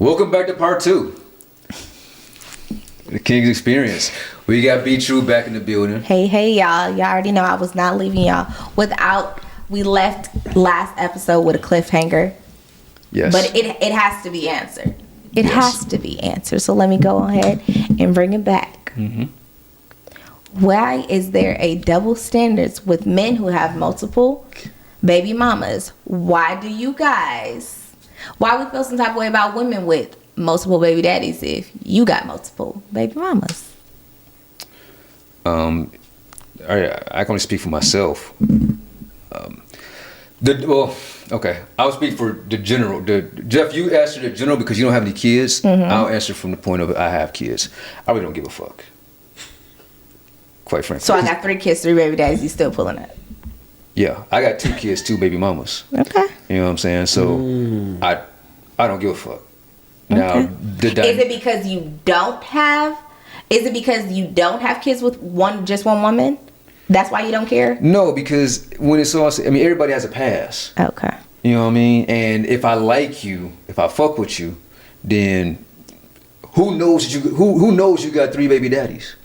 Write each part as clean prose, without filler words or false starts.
Welcome back to part 2. The King's Experience. We got B True back in the building. Hey, y'all. Y'all already know I was not leaving y'all we left last episode with a cliffhanger. Yes. But it has to be answered. It has to be answered. So let me go ahead and bring it back. Mm-hmm. Why is there a double standards with men who have multiple baby mamas? Why we feel some type of way about women with multiple baby daddies if you got multiple baby mamas? I can only speak for myself. Okay. I'll speak for the general. Jeff, you answer the general because you don't have any kids. Mm-hmm. I'll answer from the point of I have kids. I really don't give a fuck. Quite frankly. So I got 3 kids, 3 baby daddies. You still pulling it? Yeah, I got 2 kids, 2 baby mamas. Okay. You know what I'm saying? So I don't give a fuck. Now, is it because you don't have kids with just one woman? That's why you don't care? No, because when it's all, everybody has a past. Okay. You know what I mean? And if I like you, if I fuck with you, then who knows you got 3 baby daddies?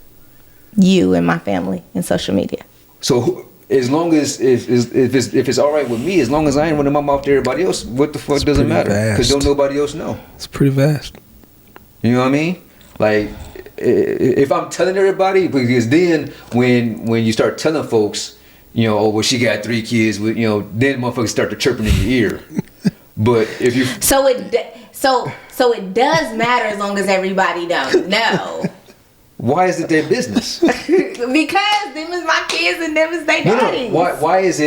You and my family and social media. So as long as if it's all right with me, as long as I ain't running my mouth to everybody else, what the fuck doesn't matter? Because don't nobody else know. It's pretty vast. You know what I mean? Like, if I'm telling everybody, because then when you start telling folks, oh well, she got 3 kids with, then motherfuckers start to chirping in your ear. But if you so it does matter as long as everybody don't know. Why is it their business? Because them is my kids and them is their daddies. No. Why is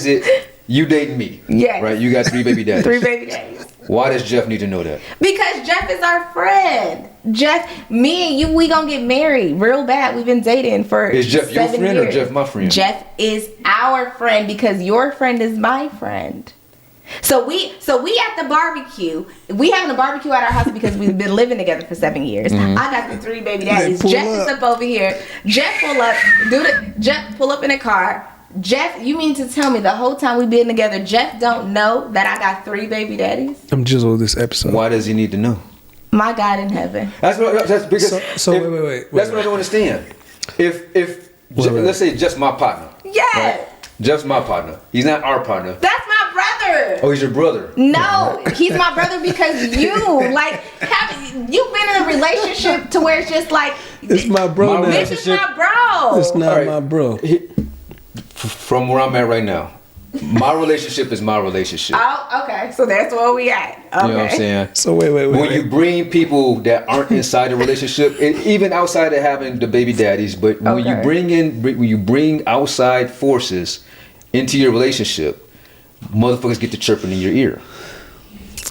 it you dating me? Yes. Right? You got 3 baby daddies. 3 baby daddies. Why does Jeff need to know that? Because Jeff is our friend. Jeff, me and you, we gonna get married real bad. We've been dating for Is Jeff your friend years. or Jeff my friend? Jeff is our friend because your friend is my friend. So we at the barbecue. We having a barbecue at our house because we've been living together for 7 years. Mm-hmm. I got the 3 baby daddies. Jeff is up over here. Jeff pull up in a car. Jeff, you mean to tell me the whole time we've been together, Jeff don't know that I got 3 baby daddies? I'm jizzled this episode. Why does he need to know? My God in heaven. That's because. Wait. That's what I don't understand. If let's say Jeff's my partner. Yes. Right? Jeff's my partner. He's not our partner. That's my brother. Oh, he's your brother. No, he's my brother because you've been in a relationship to where it's just like it's my bro. This is my bro. It's not my bro. From where I'm at right now, my relationship is my relationship. Oh, okay. So that's where we at. Okay. You know what I'm saying? So wait. When you bring people that aren't inside the relationship, and even outside of having the baby daddies, but when you bring outside forces into your relationship, motherfuckers get to chirping in your ear.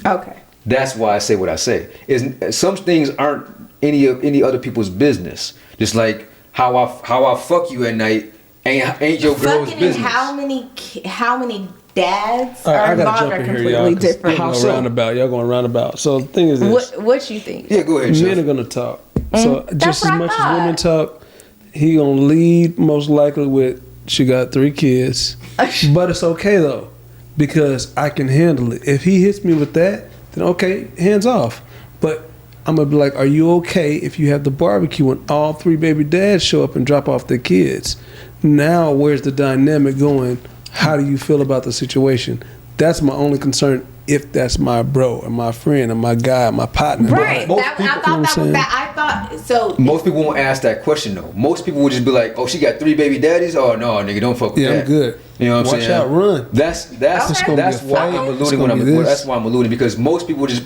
Okay. That's why I say what I say. Some things aren't any other people's business. Just like how I fuck you at night ain't your girl's business. How many dads All right, are I gotta involved jump are in here, completely y'all. different. Y'all going roundabout. So the thing is this. What you think? Yeah, go ahead. Men Chef. are gonna talk. So just as much thought. as women talk, he gonna lead most likely with she got 3 kids. But it's okay though, because I can handle it. If he hits me with that, then okay, hands off. But I'm gonna be like, are you okay if you have the barbecue and all 3 baby dads show up and drop off their kids? Now where's the dynamic going? How do you feel about the situation? That's my only concern. If that's my bro or my friend or my guy, my partner. Right. I thought so. Most people won't ask that question though. Most people would just be like, "Oh, she got 3 baby daddies." Oh no, nigga, don't fuck with that. Yeah, I'm good. You know what I'm saying? Watch out, run. That's why I'm alluding. That's why I'm alluding, because most people it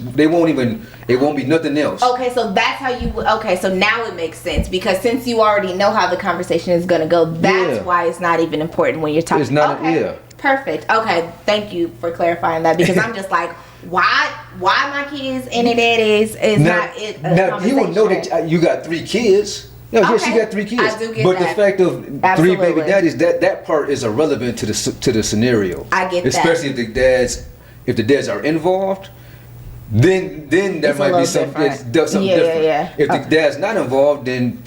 won't be nothing else. Okay, so that's how you. Okay, so now it makes sense, because since you already know how the conversation is gonna go, that's why it's not even important when you're talking. It's not. Okay. Yeah. Perfect. Okay, thank you for clarifying that, because I'm just like, why my kids and their daddies is not it. Now he will know that you got 3 kids. No, yeah, she got 3 kids. I do get but that. the fact of Absolutely. 3 baby daddies, that part is irrelevant to the scenario. I get that. Especially if the dads are involved, then there might be something different. Yeah. If the dad's not involved, then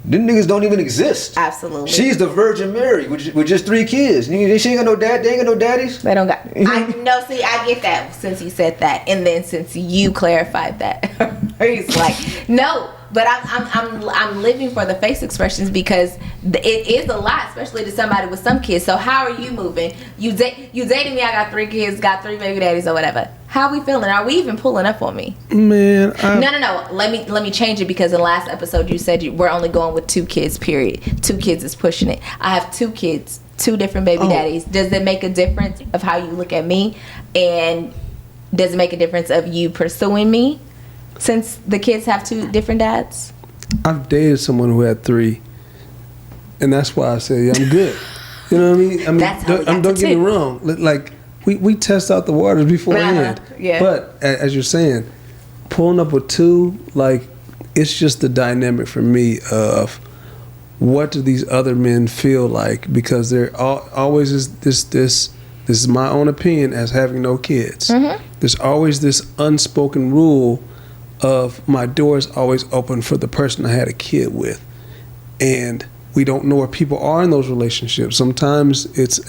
them niggas don't even exist. Absolutely. She's the Virgin Mary with just 3 kids. She ain't got no dad. They ain't got no daddies. They don't got. I no. See, I get that since you said that, and then since you clarified that, he's like, no. But I'm living for the face expressions because it is a lot, especially to somebody with some kids. So how are you moving? You dating me? I got 3 kids, got 3 baby daddies or whatever. How are we feeling? Are we even pulling up on me? Man, No. Let me change it because in the last episode you said we're only going with 2 kids. Period. 2 kids is pushing it. I have 2 kids, 2 different baby daddies. Does it make a difference of how you look at me? And does it make a difference of you pursuing me? Since the kids have 2 different dads? I've dated someone who had 3, and that's why I say I'm good. You know what I mean? That's how we got don't to get me 2. wrong. Like we test out the waters beforehand. Yeah. But as you're saying, pulling up with 2, like it's just the dynamic for me of what do these other men feel like, because there always is this is my own opinion as having no kids. Mm-hmm. There's always this unspoken rule of my door is always open for the person I had a kid with. And we don't know where people are in those relationships. Sometimes it's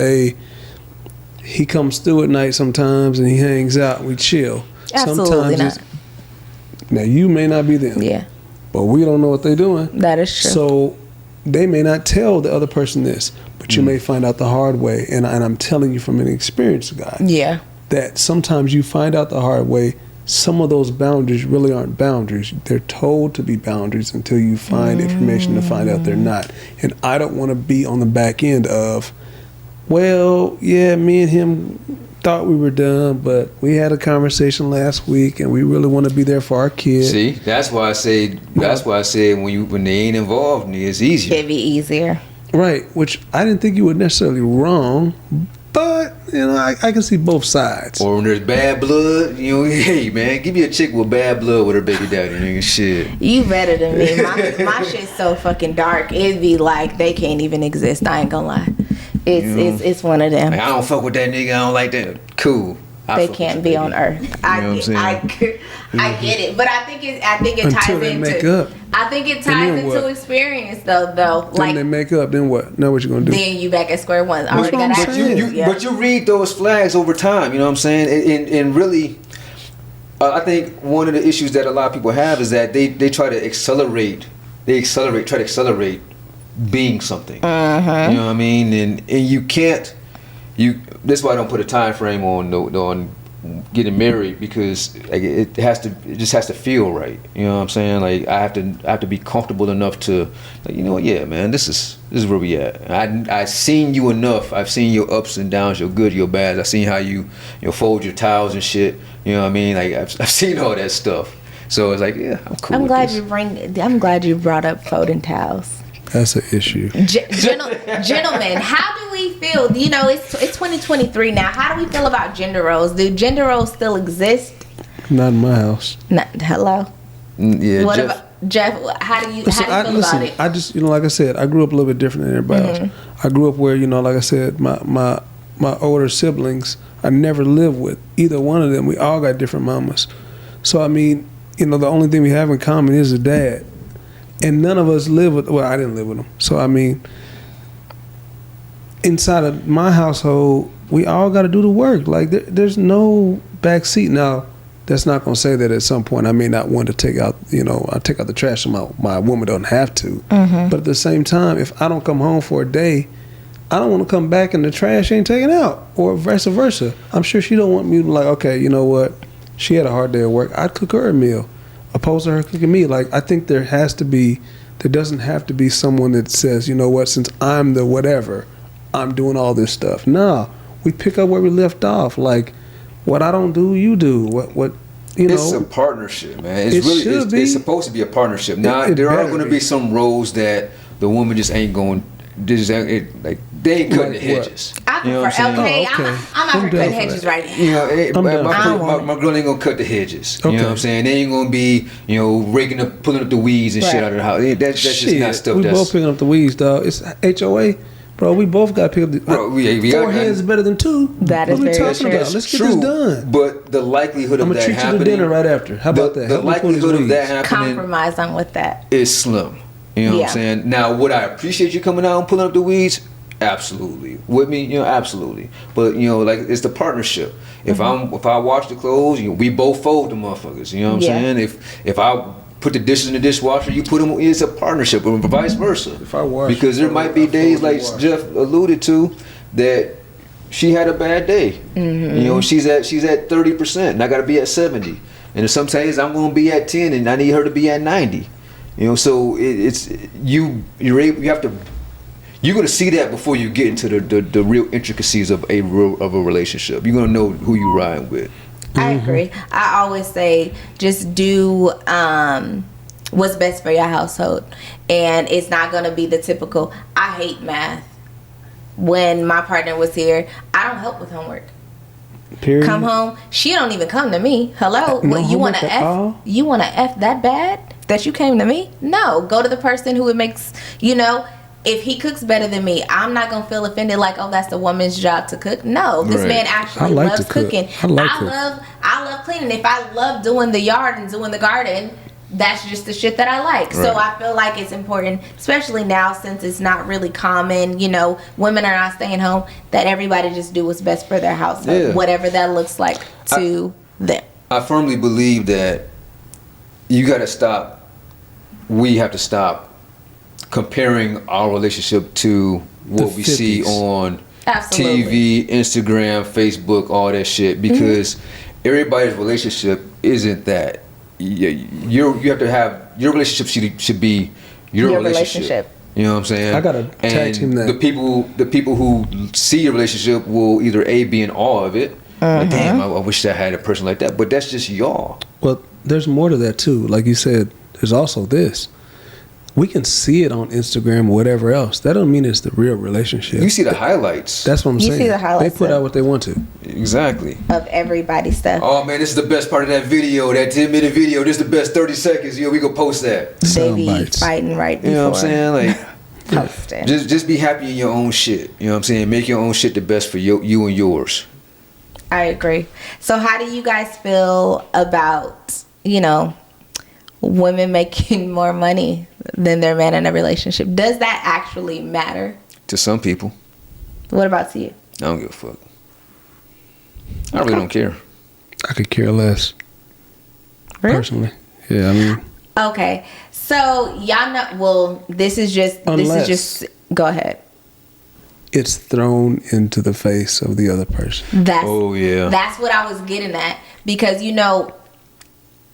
he comes through at night sometimes and he hangs out and we chill. Absolutely sometimes not. Now you may not be them. Yeah. But we don't know what they're doing. That is true. So they may not tell the other person this, but you may find out the hard way. And I'm telling you from an experienced guy. Yeah. That sometimes you find out the hard way. Some of those boundaries really aren't boundaries. They're told to be boundaries until you find information to find out they're not. And I don't want to be on the back end of, well, yeah, me and him thought we were done, but we had a conversation last week and we really want to be there for our kids. See, that's why I say when they ain't involved, it's easier. It'd be easier. Right, which I didn't think you were necessarily wrong, but I can see both sides. Or when there's bad blood, hey man, give me a chick with bad blood with her baby daddy, nigga. Shit. You better than me. My shit's so fucking dark. It'd be like they can't even exist. I ain't gonna lie. It's one of them. Like, I don't fuck with that nigga. I don't like that. Cool. They can't be on Earth. I get it, but I think it ties Until they make up. I think it ties into what? Experience though. Then Like they make up, then what? Now what you gonna do? then you back at square one. I That's already what got I'm saying. But you read those flags over time. You know what I'm saying? And really, I think one of the issues that a lot of people have is that they try to accelerate. Try to accelerate being something. Uh-huh. You know what I mean? And you can't. That's why I don't put a time frame on getting married, because like, it just has to feel right. You know what I'm saying? Like I have to be comfortable enough to, like, you know what? Yeah, man, this is where we at. I've seen you enough. I've seen your ups and downs, your good, your bad. I've seen how you fold your towels and shit. You know what I mean? Like I've seen all that stuff. So it's like, yeah, I'm cool. I'm glad you brought up folding towels. That's an issue. Gentlemen, how do we feel? It's 2023 now. How do we feel about gender roles? Do gender roles still exist? Not in my house. Hello. Yeah, What Jeff. about Jeff? How do you feel about it? I just, like I said, I grew up a little bit different than everybody else. I grew up where, like I said, my older siblings, I never lived with either one of them. We all got different mamas. So I mean, the only thing we have in common is a dad. And none of us live with, I didn't live with them. So, I mean, inside of my household, we all got to do the work. Like, there's no backseat. Now, that's not going to say that at some point I may not want to take out, I take out the trash so my woman don't have to. Mm-hmm. But at the same time, if I don't come home for a day, I don't want to come back and the trash ain't taken out, or vice versa. I'm sure she don't want me to be like, okay, you know what? She had a hard day at work. I'd cook her a meal. Opposed to her cooking me. Like, I think there doesn't have to be someone that says, you know what, since I'm the whatever, I'm doing all this stuff. No, we pick up where we left off. Like, what I don't do, you do. What It's a partnership, man. It's supposed to be a partnership. Now, there are going to be some roles that the woman just ain't going. They ain't cutting the hedges. I'm out for cutting hedges right now. My girl ain't gonna cut the hedges. Okay. You know what I'm saying? They ain't gonna be, pulling up the weeds and shit out of the house. That's just not stuff. We both picking up the weeds, dog. It's HOA, bro. We both got to pick up the. Bro, four hands is better than 2. That is what very we talking true. about? Let's get this done. But the likelihood of that happening. I'm gonna treat you to dinner right after. How about that? The likelihood of that happening Compromise on with that is slim. You know what Yeah. I'm saying? Now, would I appreciate you coming out and pulling up the weeds? Absolutely. With me, absolutely. But like it's the partnership. If I wash the clothes, we both fold the motherfuckers. You know what I'm saying? If I put the dishes in the dishwasher, you put them. It's a partnership, or vice versa. If I wash, because there might be days like Jeff alluded to that she had a bad day. She's at 30%, and I got to be at 70. And some days I'm going to be at 10, and I need her to be at 90. So it's you have to. You're gonna see that before you get into the real intricacies of a relationship. You're gonna know who you ride with. I agree. I always say just do what's best for your household, and it's not gonna be the typical. I hate math. When my partner was here, I don't help with homework. Period. Come home, she don't even come to me. Hello, No what, you want to homework at f? all? You want to f that bad that you came to me? No, go to the person who it makes. If he cooks better than me, I'm not gonna feel offended like, oh, that's the woman's job to cook. No, this Right. man I actually like loves to cook. cooking. I like I love cleaning. If I love doing the yard and doing the garden, that's just the shit that I like. So Right. I feel like it's important, especially now since it's not really common. Women are not staying home. That everybody just do what's best for their household, Yeah. whatever that looks like to them. I firmly believe that you got to stop. We have to stop comparing our relationship to what The we see 50s. on Absolutely. TV, Instagram, Facebook, all that shit. Because everybody's relationship isn't that. You have to have your relationship should be your relationship. You know what I'm saying? I gotta tag team that. The people who see your relationship will either be in awe of it. Like, damn, I wish I had a person like that. But that's just y'all. Well, there's more to that too. Like you said, there's also this. We can see it on Instagram or whatever else. That don't mean it's the real relationship. You see the highlights. That's what I'm You saying. see the highlights They put of- out what they want to. Exactly. Of everybody's stuff. Oh man, this is the best part of that video, that 10-minute video. This is the best 30 seconds. We gonna post that. They be Sound bites. fighting right before You know what I'm saying? Like, posting. just be happy in your own shit. You know what I'm saying? Make your own shit the best for you and yours. I agree. So how do you guys feel about, women making more money than their man in a relationship? Does that actually matter? To some people, What about to you? I don't give a fuck. I really don't care. I could care less. Really? Personally. Yeah, I mean, Okay. So y'all know, well, this is just, go ahead. it's thrown into the face of the other person. Oh, yeah. That's what I was getting at, because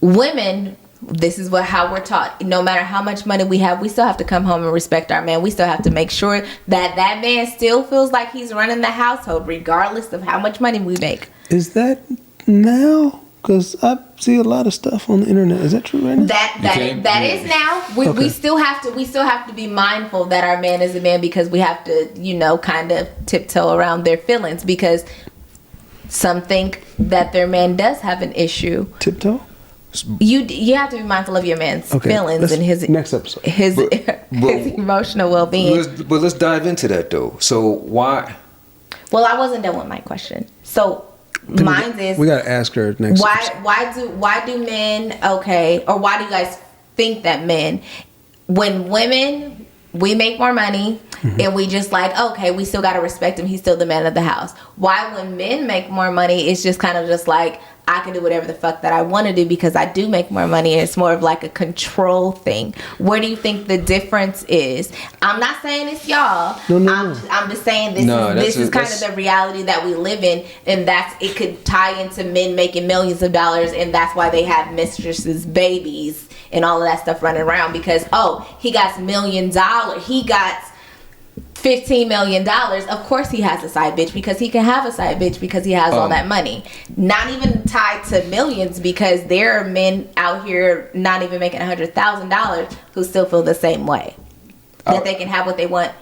women, this is how we're taught. No matter how much money we have, we still have to come home and respect our man. We still have to make sure that that man still feels like he's running the household, regardless of how much money we make. Is that now? Because I see a lot of stuff on the internet. Is that true right now? That is now. We Okay. still have to be mindful that our man is a man, because we have to kind of tiptoe around their feelings, because some think that their man does have an issue. Tiptoe? You have to be mindful of your man's feelings and his next episode. his emotional well-being. But let's dive into that though. So why? Well, I wasn't done with my question. So mine is, We gotta ask her next. episode. why do men, or why do you guys think that men, when women, we make more money and we just like, okay, we still gotta respect him, he's still the man of the house. Why when men make more money, it's just kind of just like, I can do whatever the fuck that I want to do because I do make more money, and it's more of like a control thing. Where do you think the difference is? I'm not saying it's y'all. No. I'm just saying this is kind of the reality that we live in, and it could tie into men making millions of dollars, and that's why they have mistresses, babies, and all of that stuff running around, because he got $1 million, he got $15 million. Of course he has a side bitch, because he can have a side bitch because he has all that money. Not even tied to millions, because there are men out here not even making $100,000 who still feel the same way, that they can have what they want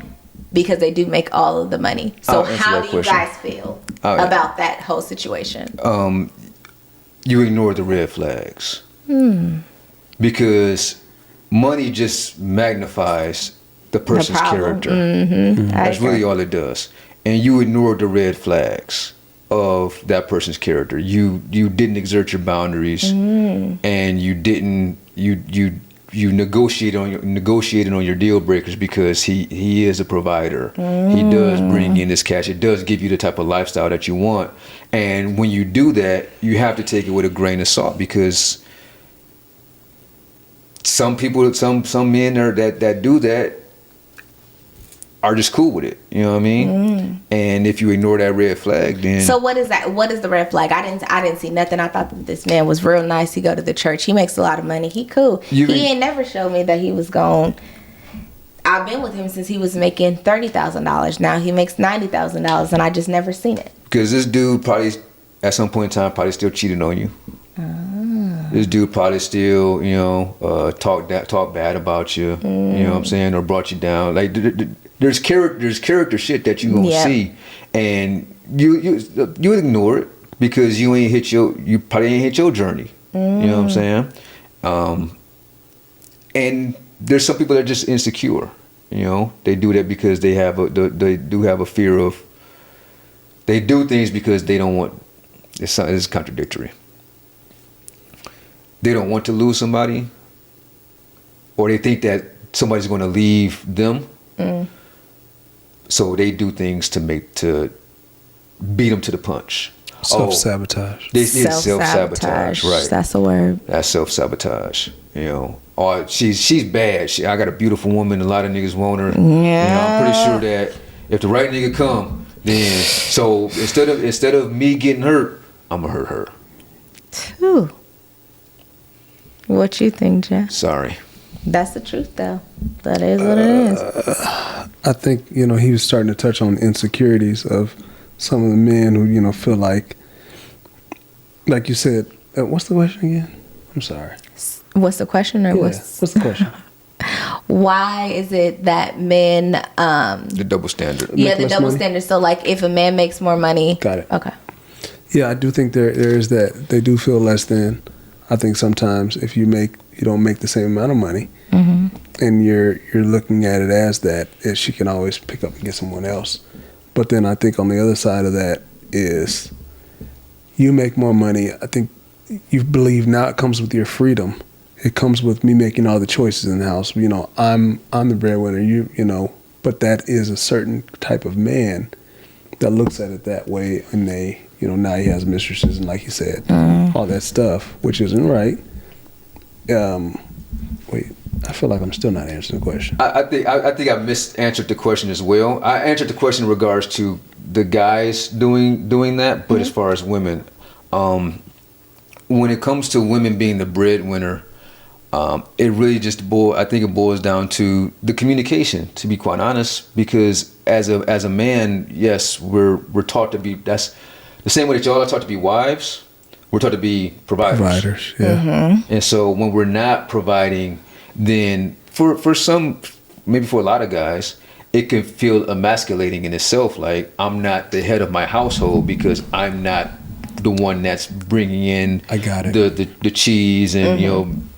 because they do make all of the money. So how do you guys feel about that whole situation? You ignore the red flags. Because money just magnifies the person's character. That's really all it does. And you ignore the red flags of that person's character. You didn't exert your boundaries, and you negotiated on your deal breakers because he is a provider. He does bring in this cash. It does give you the type of lifestyle that you want. And when you do that, you have to take it with a grain of salt because some people, some men that do that are just cool with it. You know what I mean? And if you ignore that red flag, then So what is that? What is the red flag? I didn't see nothing. I thought that this man was real nice. He go to the church. He makes a lot of money. He cool. He ain't never showed me that he was gone. I've been with him since he was making $30,000. Now he makes $90,000, and I just never seen it. because this dude probably at some point in time probably still cheated on you. This dude probably still, talk bad about you. You know what I'm saying, or brought you down. Like there's character shit that you gonna see, and you ignore it because you probably ain't hit your journey. You know what I'm saying? And there's some people that are just insecure. They do that because they do have a fear of. They do things because they don't want. It's contradictory. They don't want to lose somebody, or they think that somebody's going to leave them. So they do things to beat them to the punch. Self-sabotage. Self-sabotage, right? That's a word. That's self-sabotage. Or she's bad. I got a beautiful woman. A lot of niggas want her. Yeah. I'm pretty sure that if the right nigga come, then so instead of me getting hurt, I'm gonna hurt her. Ooh. What you think, Jeff? Sorry. That's the truth, though. That is what it is. I think, he was starting to touch on insecurities of some of the men who, feel like you said, what's the question again? I'm sorry. What's the question, or what's the question? Why is it that men The double standard. the double standard? So like if a man makes more money. Got it. Okay. Yeah, I do think there is that. They do feel less than. I think sometimes if you don't make the same amount of money, and you're looking at it as that, she can always pick up and get someone else. But then I think on the other side of that is you make more money. I think you believe now it comes with your freedom. It comes with me making all the choices in the house. I'm the breadwinner. But that is a certain type of man that looks at it that way, and they. Now he has mistresses and, like you said, all that stuff, which isn't right. Wait, I feel like I'm still not answering the question. I think I misanswered the question as well. I answered the question in regards to the guys doing that, but as far as women, when it comes to women being the breadwinner, it really just I think it boils down to the communication. To be quite honest, because as a man, yes, we're taught to be. That's the same way that y'all are taught to be wives. We're taught to be providers. Yeah. And so when we're not providing, then for some, maybe for a lot of guys, it can feel emasculating in itself. Like, I'm not the head of my household because I'm not the one that's bringing in I got it. the cheese and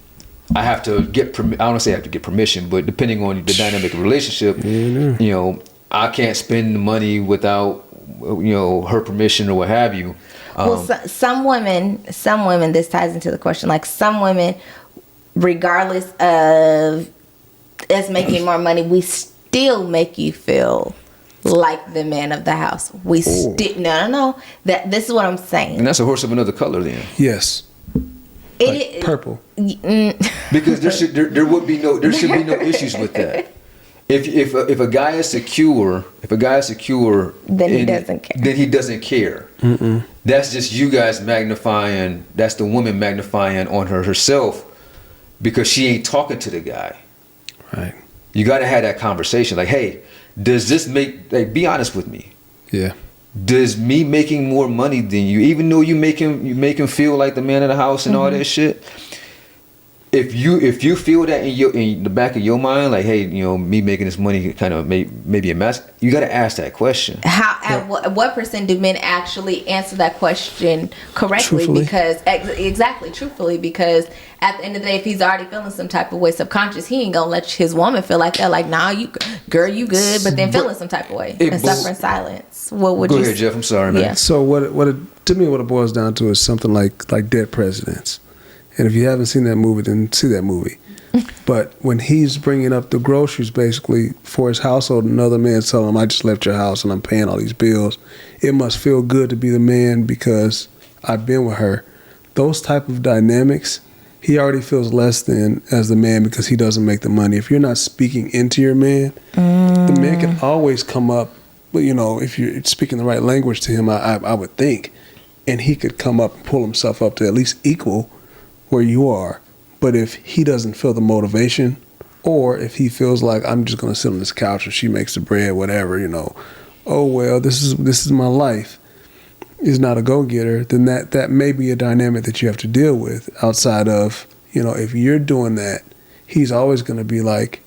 I have to get I don't say I have to get permission, but depending on the dynamic of the relationship, I can't spend the money without her permission or what have you. Some women, this ties into the question, like some women, regardless of us making more money, we still make you feel like the man of the house. We still no. This is what I'm saying. And that's a horse of another color then. Yes. Purple. Because there should be no issues with that. If a guy is secure, then he doesn't care. Then he doesn't care. That's just you guys magnifying. That's the woman magnifying on herself because she ain't talking to the guy. Right. You got to have that conversation. Like, hey, does this be honest with me? Yeah. Does me making more money than you, even though you make him feel like the man of the house and all that shit? If you feel that in the back of your mind, like, hey, me making this money kind of maybe a mess, you got to ask that question. At what percent do men actually answer that question correctly? Truthfully. Because truthfully, because at the end of the day, if he's already feeling some type of way subconscious, he ain't gonna let his woman feel like that. Like, nah, you good, but then feeling some type of way and suffer in silence. What would Go you ahead, Jeff. I'm sorry, man. Yeah. So what it boils down to is something like Dead Presidents. And if you haven't seen that movie, then see that movie. But when he's bringing up the groceries basically for his household, another man's telling him, I just left your house and I'm paying all these bills. It must feel good to be the man because I've been with her. Those type of dynamics, he already feels less than as the man because he doesn't make the money. If you're not speaking into your man, the man can always come up, you know, if you're speaking the right language to him, I would think, and he could come up and pull himself up to at least equal where you are. But if he doesn't feel the motivation, or if he feels like I'm just gonna sit on this couch and she makes the bread, whatever, you know, oh well, this is my life, is not a go-getter, then that may be a dynamic that you have to deal with outside of, you know, if you're doing that, he's always gonna be like,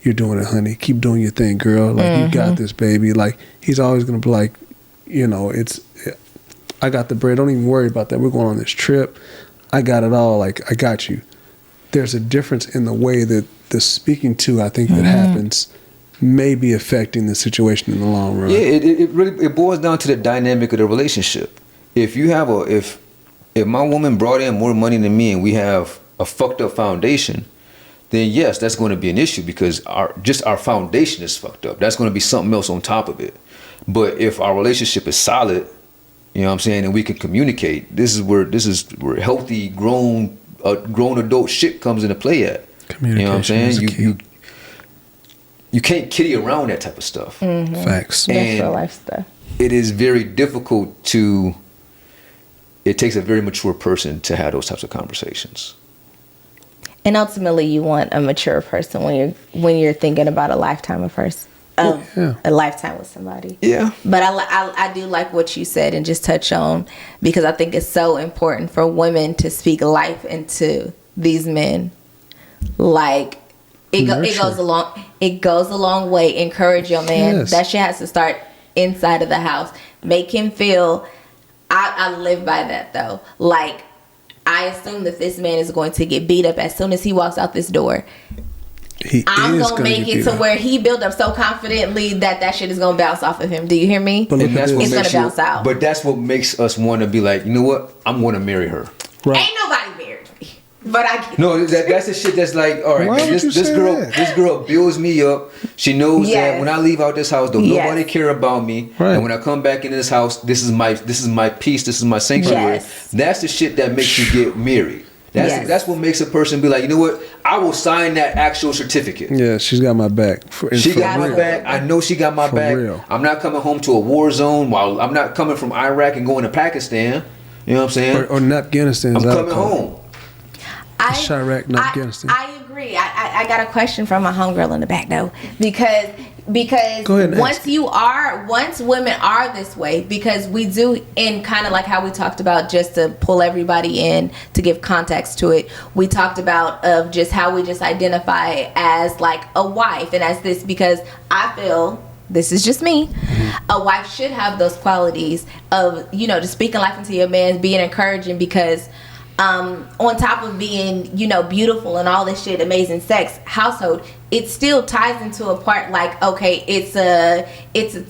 you're doing it, honey, keep doing your thing, girl, like you got this, baby. Like he's always gonna be like, you know, I got the bread, don't even worry about that, we're going on this trip, I got it all, like I got you. There's a difference in the way that the speaking to, I think, that happens may be affecting the situation in the long run. Yeah, it really boils down to the dynamic of the relationship. If you have if my woman brought in more money than me and we have a fucked up foundation, then yes, that's going to be an issue because our foundation is fucked up. That's going to be something else on top of it. But if our relationship is solid, you know what I'm saying, and we can communicate, this is where healthy grown adult shit comes into play at. You know what I'm saying? You can't kiddie around that type of stuff. Facts. That's real life stuff. It is very difficult it takes a very mature person to have those types of conversations. And ultimately, you want a mature person when you're thinking about a lifetime of person. A lifetime with somebody. Yeah. But I do like what you said and just touch on, because I think it's so important for women to speak life into these men. Like it goes a long way. Encourage your man. Yes. That shit has to start inside of the house. Make him feel. I live by that though. Like I assume that this man is going to get beat up as soon as he walks out this door. I'm gonna make it to where he built up so confidently that shit is gonna bounce off of him. Do you hear me? But It's gonna bounce out. But that's what makes us want to be like, you know what? I'm gonna marry her. Right. Ain't nobody married me, but I get No, that's the shit that's like, all right, Why man, would you this say girl that? this girl builds me up. She knows Yes. that when I leave out this house, don't Yes. nobody care about me. Right. And when I come back into this house, this is my peace, this is my sanctuary. Yes. That's the shit that makes you get married. Yes. That's what makes a person be like, you know what? I will sign that actual certificate. Yeah, she's got my back. She got my real. back. I know she got my For back. real. I'm not coming home to a war zone. While I'm not coming from Iraq and going to Pakistan. You know what I'm saying? Or Afghanistan. I'm coming home. Chirac, not Afghanistan. I agree. I got a question from my homegirl in the back though, because Go ahead and once women are this way, because we do, in kind of like how we talked about, just to pull everybody in to give context to it, we talked about of just how we just identify as like a wife and as this, because I feel, this is just me, a wife should have those qualities of, you know, just speaking life into your man, being encouraging, because on top of being, you know, beautiful and all this shit, amazing sex, household, it still ties into a part like, okay, it's a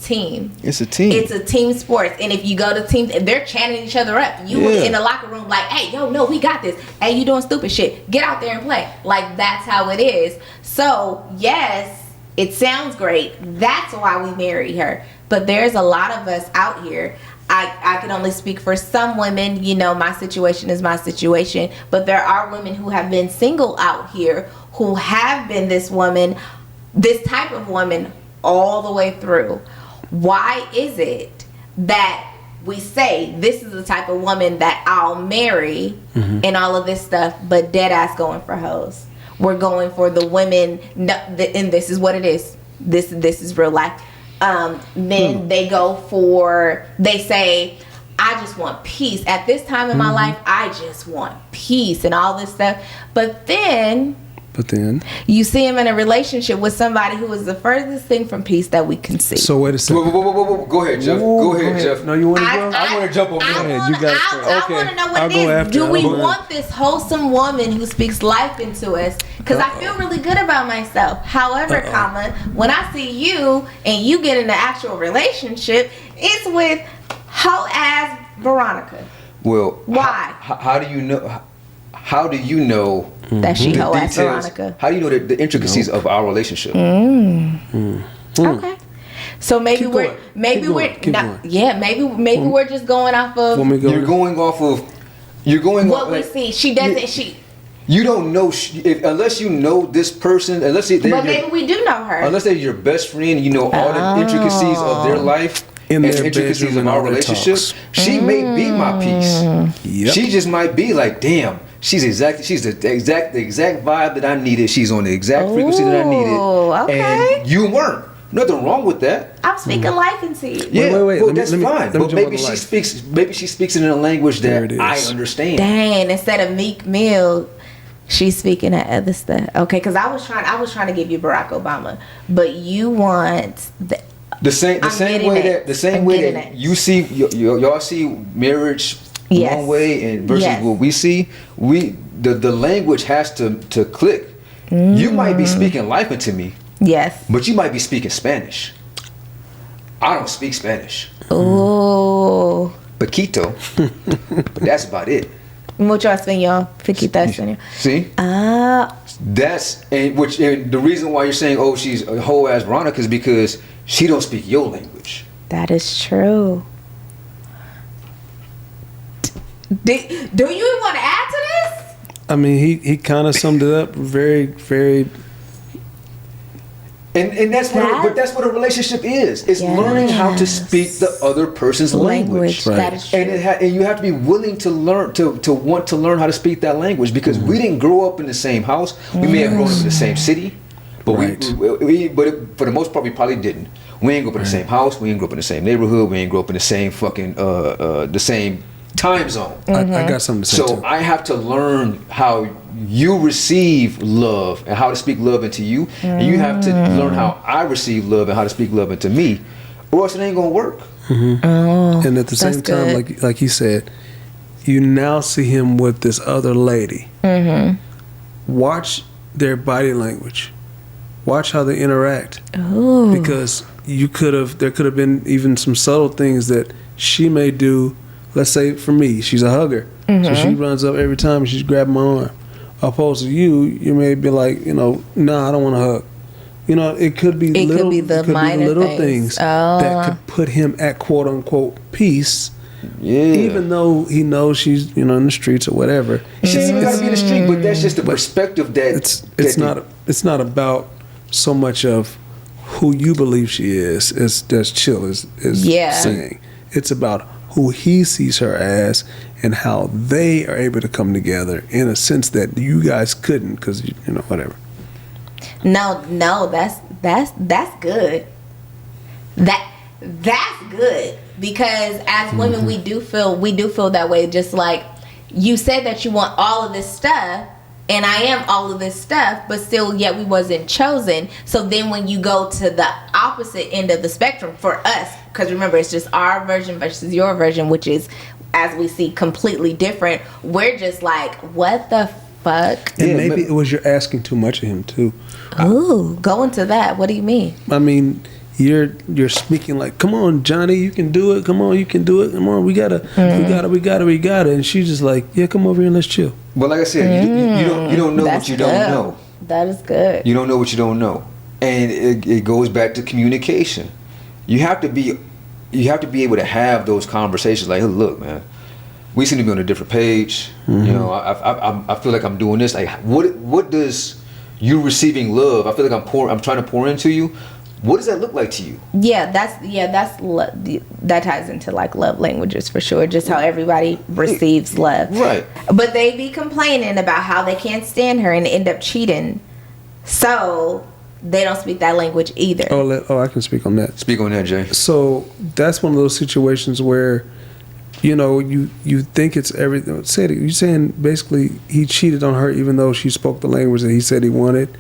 team. It's a team. It's a team sport. And if you go to teams, they're chanting each other up. You in the locker room like, hey, yo, no, we got this. Hey, you doing stupid shit. Get out there and play. Like, that's how it is. So, yes, it sounds great. That's why we married her. But there's a lot of us out here. I can only speak for some women, you know, my situation is my situation, but there are women who have been single out here who have been this type of woman all the way through. Why is it that we say this is the type of woman that I'll marry and all of this stuff, but dead ass going for hoes? We're going for the women, and this is what it is. This is real life. Men, they say, I just want peace. At this time in my life, I just want peace and all this stuff. But then you see him in a relationship with somebody who is the furthest thing from peace that we can see. So wait a second. Whoa. Go ahead, Jeff. Go ahead, Jeff. No, you want to go? I want to jump over there. I You got it. want to know I'll what go it is. after. Do we I'll go want this wholesome woman who speaks life into us? Because I feel really good about myself. However, when I see you and you get in an actual relationship, it's with hoe ass Veronica. Well, why? How do you know? how do you know that she the hoe ass details? Veronica. How do you know the intricacies of our relationship? Okay. So maybe Keep we're going. maybe Keep we're going. Keep not, going. yeah, maybe we're just going off of Want me to go? You're going off of. You're going what off, we like, see. She doesn't. She. You don't know unless you know this person. Unless they're But maybe we do know her. unless they're your best friend, and you know all the intricacies of their life In and their the intricacies bedroom of and our all their relationship. talks. She may be my piece. Yep. She just might be like, damn. She's the exact vibe that I needed. She's on the exact frequency that I needed. Okay. And you weren't. Nothing wrong with that. I'm speaking life into you. Yeah, wait. well, Let me- that's let me- fine. let me But jump maybe on the she light. speaks. Maybe she speaks in a language There that it I is. understand. Dang, instead of Meek Mill, she's speaking that other stuff. Okay, because I was trying to give you Barack Obama, but you want The same I'm getting way it. that I'm getting that it. you see y'all see marriage Yes. one way and versus Yes. what we see. The language has to click. You might be speaking life into me, yes. but you might be speaking Spanish. I don't speak Spanish, Oh, Paquito, but that's about it. mucho español, poquito español. See, that's and the reason why you're saying, oh, she's a whole ass Veronica is because she don't speak your language. That is true. Do you want to add to this? I mean, he kind of summed it up very, very. And that's that's what a relationship is. It's learning how to speak the other person's language. Right. That is true. And you have to be willing to learn to want to learn how to speak that language because we didn't grow up in the same house. We may have grown up in the same city, but for the most part we probably didn't. We ain't grow up in the same house. We ain't grow up in the same neighborhood. We ain't grow up in the same fucking the same time zone. I got something to say So too. I have to learn how you receive love and how to speak love into you, and you have to learn how I receive love and how to speak love into me, or else it ain't gonna work. And at the same that's time, good. like he said, you now see him with this other lady. Watch their body language. Watch how they interact. Oh, Because there could have been even some subtle things that she may do. Let's say for me, she's a hugger, so she runs up every time and she's grabbing my arm. Opposed to you may be like, nah, I don't want to hug. It could be the minor things that could put him at quote unquote peace. Yeah. Even though he knows she's in the streets or whatever. She ain't even gotta be in the street, but that's just the perspective that It's not about so much of who you believe she is, as Chill is saying. It's about who he sees her as and how they are able to come together in a sense that you guys couldn't because whatever. no, that's good. That's good because as women we do feel that way. Just like you said that you want all of this stuff. And I am all of this stuff, but still, yet we wasn't chosen. So then when you go to the opposite end of the spectrum for us, because remember, it's just our version versus your version, which is, as we see, completely different. We're just like, what the fuck? And maybe it was you're asking too much of him too. Ooh, go into that. What do you mean? I mean, you're speaking like, come on, Johnny, you can do it. Come on, you can do it. Come on, we gotta. And she's just like, yeah, come over here and let's chill. But like I said, you don't know That's what you don't good. know. That is good. You don't know what you don't know, and it goes back to communication. You have to be able to have those conversations. Like, hey, look, man, we seem to be on a different page. I feel like I'm doing this. Like, what does you receiving love? I feel like I'm trying to pour into you. What does that look like to you? That ties into like love languages for sure. Just how everybody receives love, right? But they be complaining about how they can't stand her and end up cheating, so they don't speak that language either. Oh, I can speak on that. Speak on that, Jay. So that's one of those situations where, you think it's everything. You're saying basically he cheated on her even though she spoke the language that he said he wanted.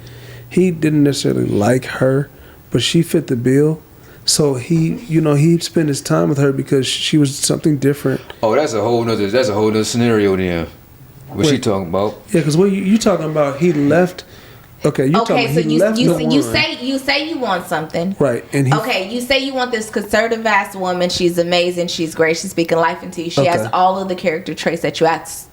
He didn't necessarily like her, but she fit the bill. So he'd spend his time with her because she was something different. Oh, that's a whole nother scenario then. What she talking about? Yeah, because what you talking about? He left. Okay, So you say you want something, right? And you say you want this conservative ass woman. She's amazing. She's great. She's speaking life into you. She has all of the character traits that you absolutely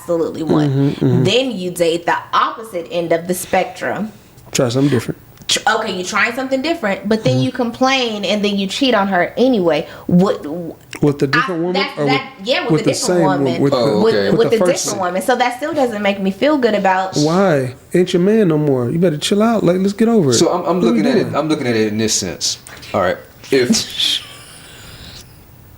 absolutely want. Then you date the opposite end of the spectrum. Try something different. Okay, you're trying something different, but then you complain and then you cheat on her anyway. With the different woman? With the different woman. With the different woman. So that still doesn't make me feel good about. Why? Ain't your man no more. You better chill out. Like, let's get over it. So I'm looking at it. I'm looking at it in this sense. All right, if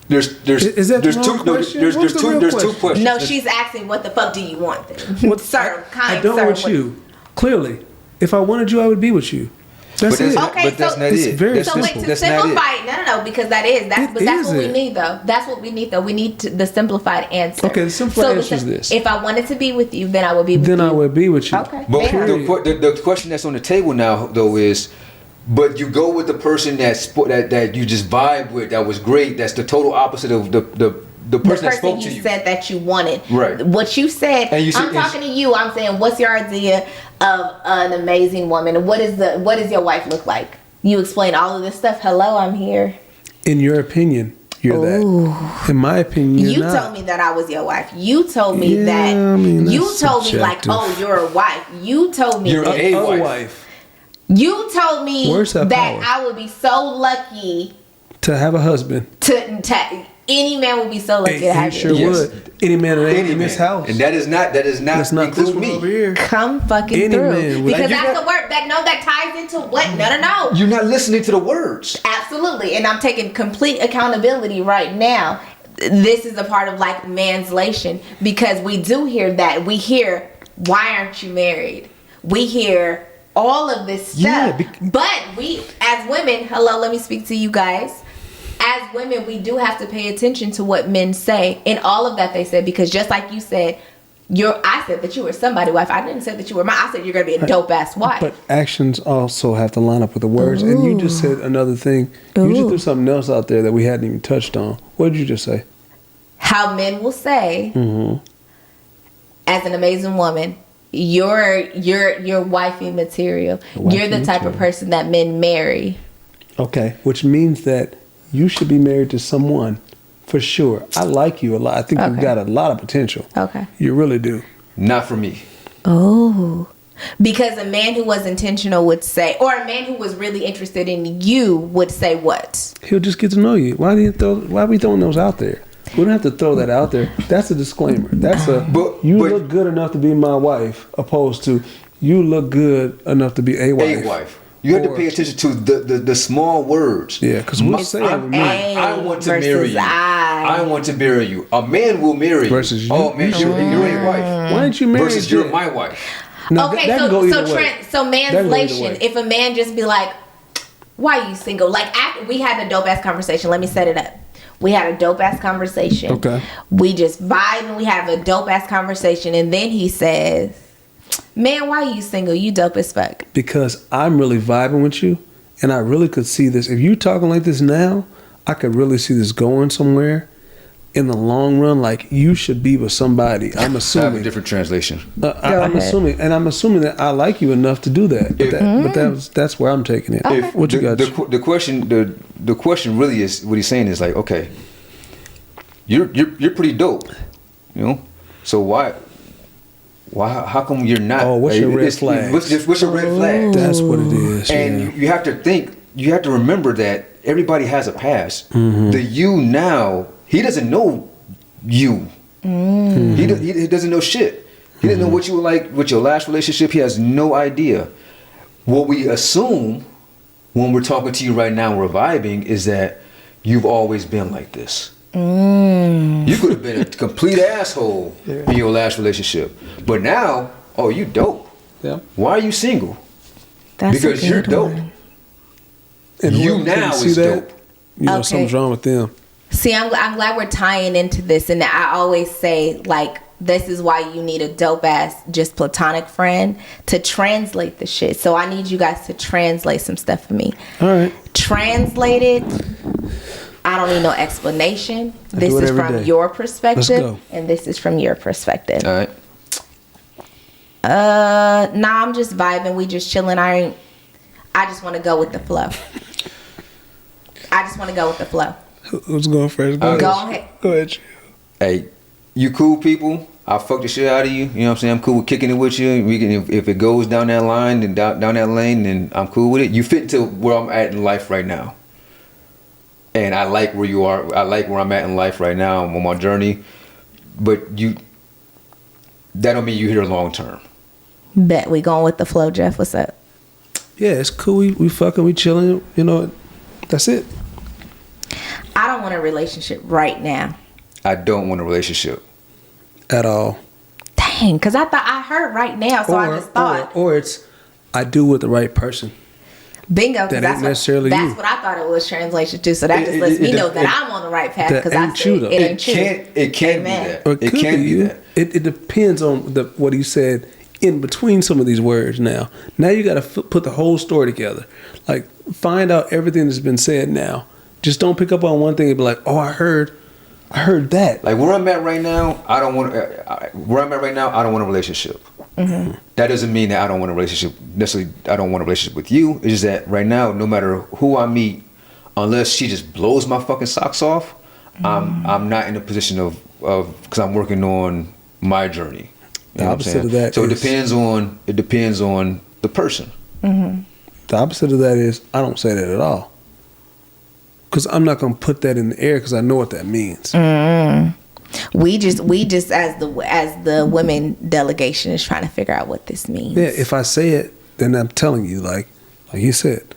there's two questions. No, she's asking, what the fuck do you want then? Sir, I don't want you. Clearly, if I wanted you, I would be with you. That's it. Okay, but that's so not it's it. very so simple. wait, to simplify it, no, because that's what we need though. That's what we need though. We need the simplified answer. Okay, the simplified answer is this. If I wanted to be with you, then I would be with you. Then I would be with you. Okay. But the question that's on the table now though is, but you go with the person that you just vibe with, that was great, that's the total opposite of the person that spoke to you. Said that you wanted. Right. What you said, and I'm talking to you, I'm saying, what's your idea of an amazing woman? What does your wife look like? You explain all of this stuff. Hello, I'm here. In your opinion, you're that. In my opinion, you're not. Told me that I was your wife. You told me that. I mean, you told me like, oh, you're a wife. You told me you're that. a wife. You told me that power? I would be so lucky to have a husband. Any man would be so lucky to have you. Sure would. Any man in this house. And that is not include me. Over here. Come fucking Any through. Man because that's the word that ties into what? No. You're not listening to the words. Absolutely. And I'm taking complete accountability right now. This is a part of like Manslation, because we do hear that. We hear, why aren't you married? We hear all of this stuff. But we, as women, hello, let me speak to you guys. As women, we do have to pay attention to what men say and all of that they said, because just like you said, I said that you were somebody's wife. I didn't say that you were I said you're gonna be a dope ass wife. But actions also have to line up with the words. Ooh. And you just said another thing. Ooh. You just threw something else out there that we hadn't even touched on. What did you just say? How men will say, as an amazing woman, you're wifey material. You're the type of person that men marry. Okay, which means that you should be married to someone, for sure. I like you a lot. I think you've got a lot of potential. Okay. You really do. Not for me. Oh. Because a man who was intentional would say, or a man who was really interested in you would say what? He'll just get to know you. Why are we throwing those out there? We don't have to throw that out there. That's a disclaimer. That's you look good enough to be my wife, opposed to you look good enough to be a wife. A wife. You have to pay attention to the small words. Yeah, because we say I want to marry you. I want to marry you. A man will marry you. Versus you. Oh man, you're a wife. Why ain't you married? Versus you're my wife. No, okay, so Manslation. If a man just be like, "Why are you single?" Like after we had a dope ass conversation. Let me set it up. We had a dope ass conversation. Okay. We just vibe and we have a dope ass conversation, and then he says, "Man, why are you single? You dope as fuck." Because I'm really vibing with you, and I really could see this. If you talking like this now, I could really see this going somewhere in the long run. Like, you should be with somebody. I'm assuming. I have a different translation. I'm assuming that I like you enough to do that. But that's where I'm taking it. Okay. What you got? The question really is, what he's saying is like, okay, you're pretty dope, you know. So why? How come you're not? Oh, what's your red flag? What's your red flag? That's what it is. And you have to think. You have to remember that everybody has a past. The you now, he doesn't know you. He doesn't know shit. He didn't know what you were like with your last relationship. He has no idea. What we assume when we're talking to you right now, we're vibing, is that you've always been like this. You could have been a complete asshole in your last relationship, but now, oh, you dope. Yeah. Why are you single? That's because you're dope. And you now is dope. You know, something's wrong with them. See, I'm glad we're tying into this, and I always say, like, this is why you need a dope ass, just platonic friend to translate the shit. So I need you guys to translate some stuff for me. All right. Translate it. I don't need no explanation. This is from your perspective, and this is from your perspective. All right. Nah, I'm just vibing. We just chilling. I just want to go with the flow. Who's going first? Go ahead. Go ahead. Go ahead. Hey, you cool people. I'll fuck the shit out of you. You know what I'm saying? I'm cool with kicking it with you. We can, if it goes down that line and down that lane, then I'm cool with it. You fit into where I'm at in life right now. And I like where you are. I like where I'm at in life right now. I'm on my journey. But that don't mean you here long term. Bet we going with the flow, Jeff. What's up? Yeah, it's cool. We fucking, we chilling. You know, that's it. I don't want a relationship right now. I don't want a relationship. At all. Dang, because I heard right now, so I just thought. Or it's, I do with the right person. Bingo. That ain't necessarily you. That's what I thought it was translation to. So that just lets me know that I'm on the right path because I said it ain't true. It can't be that. Or it can't be that. It depends on what he said in between some of these words. Now you got to put the whole story together. Like, find out everything that's been said now. Just don't pick up on one thing and be like, oh, I heard that. Like, where I'm at right now, I don't want a relationship. Mm-hmm. That doesn't mean that I don't want a relationship necessarily. I don't want a relationship with you. It's just that right now, no matter who I meet, unless she just blows my fucking socks off, I'm not in a position of because I'm working on my journey. You know the opposite of that. So it depends on the person. Mm-hmm. The opposite of that is I don't say that at all. Because I'm not gonna put that in the air because I know what that means. We just as the women delegation is trying to figure out what this means. Yeah, if I say it, then I'm telling you, like you said,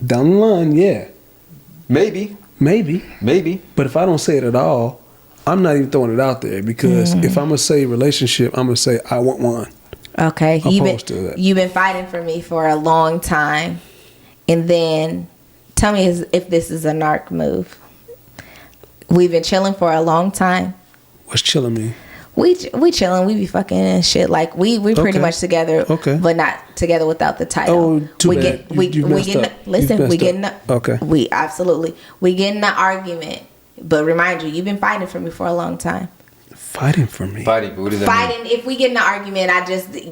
down the line, yeah, maybe. But if I don't say it at all, I'm not even throwing it out there because if I'm gonna say relationship, I'm gonna say I want one. Okay, you've been fighting for me for a long time, and then tell me if this is a narc move. We've been chilling for a long time. What's chilling mean? We chilling. We be fucking and shit. Like we pretty much together. Okay. But not together without the title. Oh, too bad. We getting okay. We get in an argument. But remind you, you've been fighting for me for a long time. Fighting for me. Fighting. What does that mean? If we get in an argument,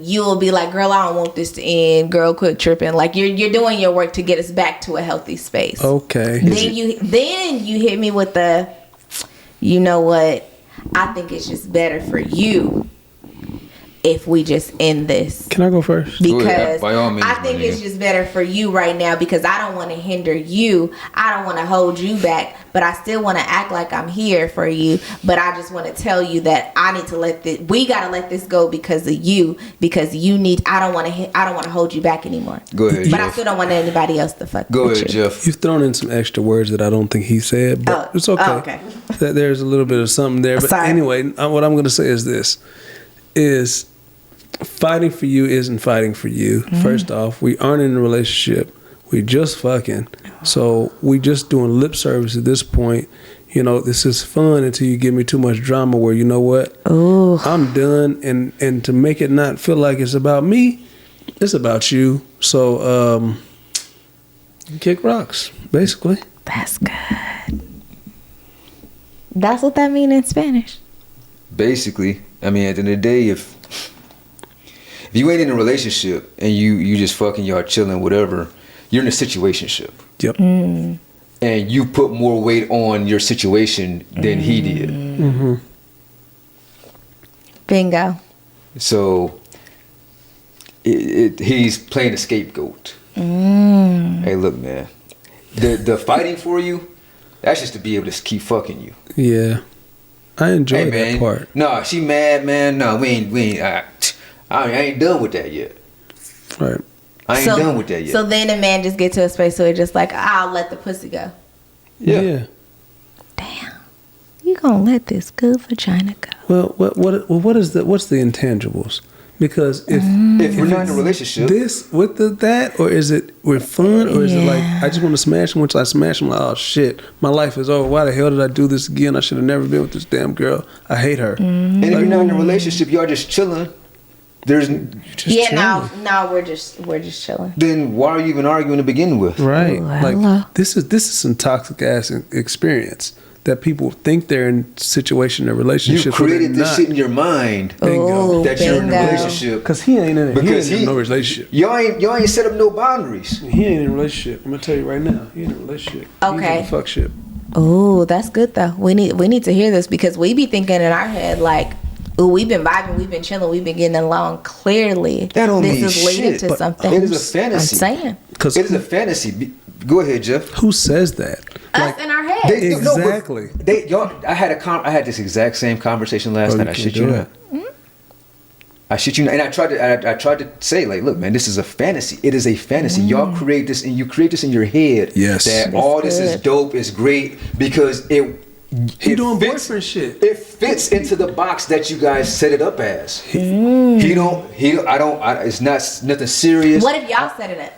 you'll be like, girl, I don't want this to end. Girl, quit tripping. Like you're doing your work to get us back to a healthy space. Okay. Then you hit me with the, you know what? I think it's just better for you if we just end this. Can I go first? Because by all means, I think it's just better for you right now because I don't want to hinder you. I don't want to hold you back, but I still want to act like I'm here for you. But I just want to tell you that I need to we got to let this go because of you, because you need, I don't want to hold you back anymore. Go ahead, But Jeff. I still don't want anybody else to fuck Go with ahead, you. Jeff. You've thrown in some extra words that I don't think he said, but it's okay. Oh, okay. There's a little bit of something there. But Sorry. anyway, what I'm going to say is this, is fighting for you isn't fighting for you. First off, we aren't in a relationship. We just fucking. So we just doing lip service at this point. You know, this is fun until you give me too much drama where, you know what? Ooh. I'm done. And to make it not feel like it's about me, it's about you. So kick rocks, basically. That's good. That's what that means in Spanish. Basically, I mean, at the end of the day, if you ain't in a relationship and you just fucking, y'all chilling, whatever, you're in a situationship. Yep. And you put more weight on your situation than he did. Mm-hmm. Bingo. So he's playing a scapegoat. Hey, look, man, the fighting for you, that's just to be able to keep fucking you. Yeah. I enjoy that part. No, she mad, man. No, we ain't. I ain't done with that yet. Right. I ain't done with that yet. So then a man just get to a space where it's just like, I'll let the pussy go. Yeah. Damn. You gonna let this good vagina go? Well, what's the intangibles? Because if we're not in a relationship, this with that, or is it with fun, or is it like I just want to smash him? Once I smash him, like, oh shit, my life is over. Why the hell did I do this again? I should have never been with this damn girl. I hate her. And if you're not in a relationship, y'all just chilling. There's no, we're just chilling. Then why are you even arguing to begin with? Right. Ooh, like hello. this is some toxic ass experience that people think they're in situation or relationships. You created this shit in your mind. Bingo. That you're in a relationship. Because he ain't in it. Because he ain't in no relationship. Y'all ain't set up no boundaries. He ain't in a relationship. I'm gonna tell you right now. He ain't in a relationship. Okay. He's in a fuck shit. Oh, that's good though. We need to hear this because we be thinking in our head like, ooh, we've been vibing, we've been chilling, we've been getting along. Clearly, That don't this mean is leading shit, to but something. it is a fantasy. I'm saying. It is a fantasy. Go ahead, Jeff. Who says that? Us in our head. Exactly. I had this exact same conversation last night. I shit you not. I shit you not. And I tried to say, like, look, man, this is a fantasy. It is a fantasy. Y'all create this, and you create this in your head. Yes. That That's all this is good. dope, is great, because He it doing fits, boyfriend shit. It fits into the box that you guys set it up as. It's not nothing serious. What if y'all set it up?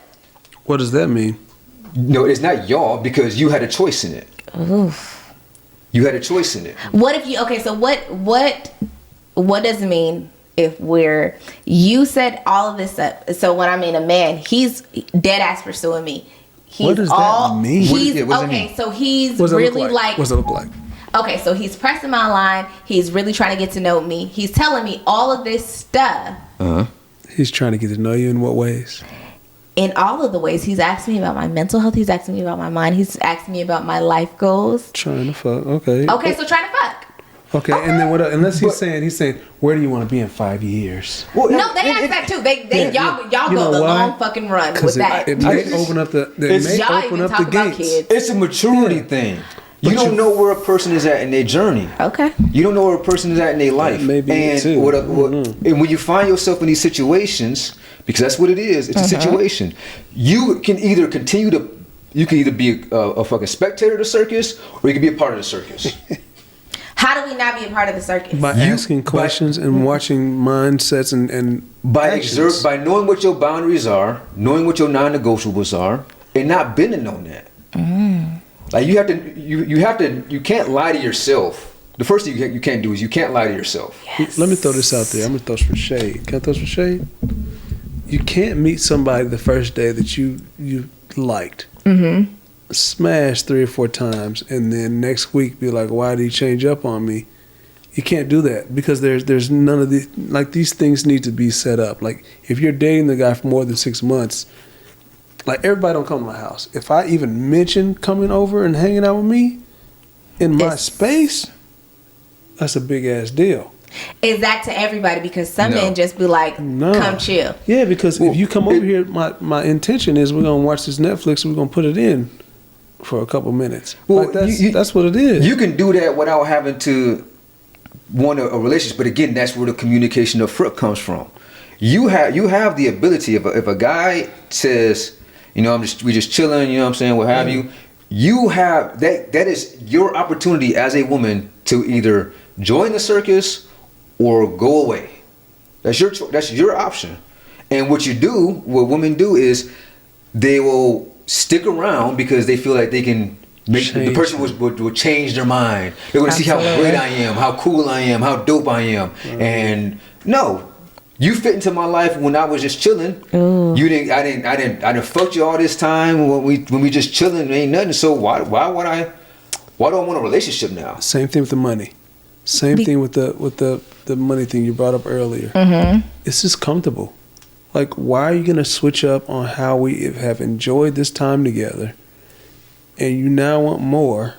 What does that mean? No, it's not y'all, because you had a choice in it. Oof. You had a choice in it. What if you? Okay, so what does it mean if you set all of this up? So when I mean a man, he's dead ass pursuing me. He's What does that mean? He's What does it okay. mean? So he's What does it really look like? like. What does it look like? Okay, so he's pressing my line. He's really trying to get to know me. He's telling me all of this stuff. He's trying to get to know you in what ways? In all of the ways, he's asking me about my mental health. He's asking me about my mind. He's asking me about my life goals. Trying to fuck. Okay. Okay, so trying to fuck. Okay, and then what? Unless he's saying, where do you want to be in 5 years? Well, No, they ask that too. Y'all You go know the why? long fucking run with Because that. it may open up the Y'all even talk about kids. It's a maturity thing. You don't know where a person is at in their journey. Okay. You don't know where a person is at in their life. Maybe and too. And when you find yourself in these situations, because that's what it is, it's a situation. You can either be a fucking spectator of the circus, or you can be a part of the circus. How do we not be a part of the circus? By asking questions and watching mindsets and actions. By knowing what your boundaries are, knowing what your non-negotiables are, and not bending on that. Like you can't lie to yourself. The first thing you can't do is you can't lie to yourself. Yes. Let me throw this out there. I'm gonna throw some shade. Can I throw some shade? You can't meet somebody the first day that you liked. Smash 3 or 4 times, and then next week be like, why did he change up on me? You can't do that because there's none of these things need to be set up. Like if you're dating the guy for more than 6 months, like everybody don't come to my house. If I even mention coming over and hanging out with me in my space, that's a big ass deal. Is that to everybody? Because some No. men just be like, come chill. Yeah, because if you come over here, my intention is we're gonna watch this Netflix and we're gonna put it in for a couple minutes. Well, Like that's what it is. You can do that without having to want a relationship, but again, that's where the communication of fruit comes from. You have the ability if a guy says, you know, we just chilling, you know what I'm saying, what have you. You have that is your opportunity as a woman to either join the circus or go away. That's your option. And what women do is they will stick around because they feel like they can make the person will change their mind. They're going to see how great I am, how cool I am, how dope I am. And no, you fit into my life when I was just chilling. You didn't. I didn't fuck you all this time when we just chilling. Ain't nothing. So why do I want a relationship now? Same thing with the money. Same thing with the money thing you brought up earlier. It's just comfortable. Like, why are you gonna switch up on how we have enjoyed this time together, and you now want more?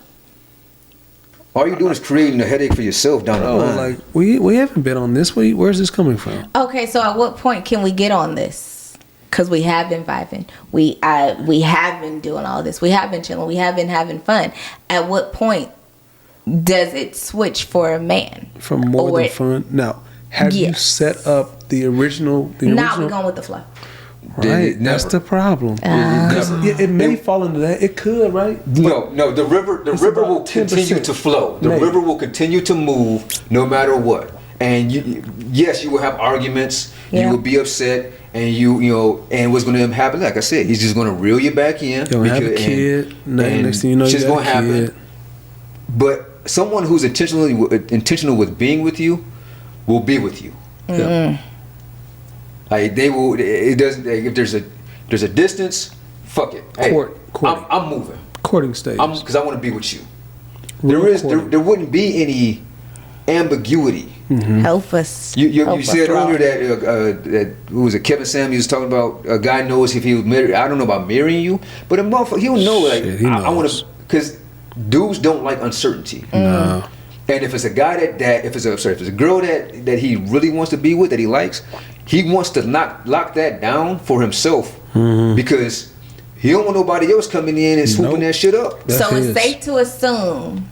All you're doing is creating a headache for yourself down the line. Like we haven't been on this. Where's this coming from? Okay, so at what point can we get on this? Because we have been vibing. We have been doing all this. We have been chilling. We have been having fun. At what point does it switch for a man? From more than fun. Now, have you set up the original? Now we're going with the flow. Right, that's the problem. It may fall into that. It could, right? No. The river will continue to flow. The river will continue to move no matter what. And yes, you will have arguments. Yeah. You will be upset, and you know, and what's going to happen? Like I said, he's just going to reel you back in. You'll have a kid. Next thing you know, it's you just got going to a happen. kid. But someone who's intentional with being with you will be with you. Yeah. Like they will. It doesn't. If there's a distance, fuck it. Hey, Courting. I'm moving. Courting stage. Because I want to be with you. There wouldn't be any ambiguity. Help us. You said earlier that who was it? Kevin Samuels was talking about a guy knows if he was married. I don't know about marrying you, but a motherfucker he'll know. Like Shit, he I want knows. to, because dudes don't like uncertainty. No. And if it's a guy if it's a girl that he really wants to be with, that he likes, he wants to lock that down for himself because he don't want nobody else coming in and swooping that shit up. So it's safe to assume,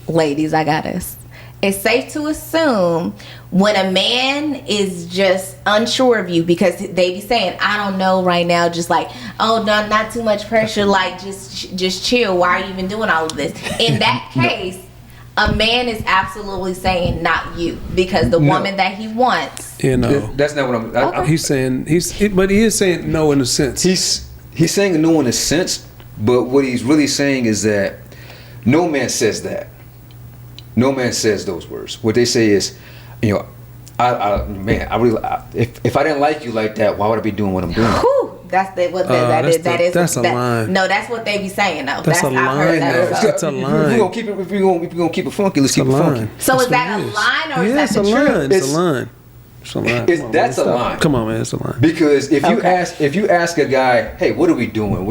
ladies, I got us. It's safe to assume when a man is just unsure of you because they be saying, I don't know right now, just like, oh no, not too much pressure, like just chill. Why are you even doing all of this? In that case, a man is absolutely saying not you because the woman that he wants. You know, that's not what I'm. He's saying but he is saying no in a sense. He's saying no in a sense, but what he's really saying is that no man says that. No man says those words. What they say is, if I didn't like you like that, why would I be doing what I'm doing? Whew, that's a line. No, that's what they be saying though. That's a line. That's a line. If we're gonna keep it funky, let's keep it funky. So is that a line or is that the truth? It's a line. It's a line. That's a line. Come on, man, it's a line. Because if you ask a guy, hey, what are we doing?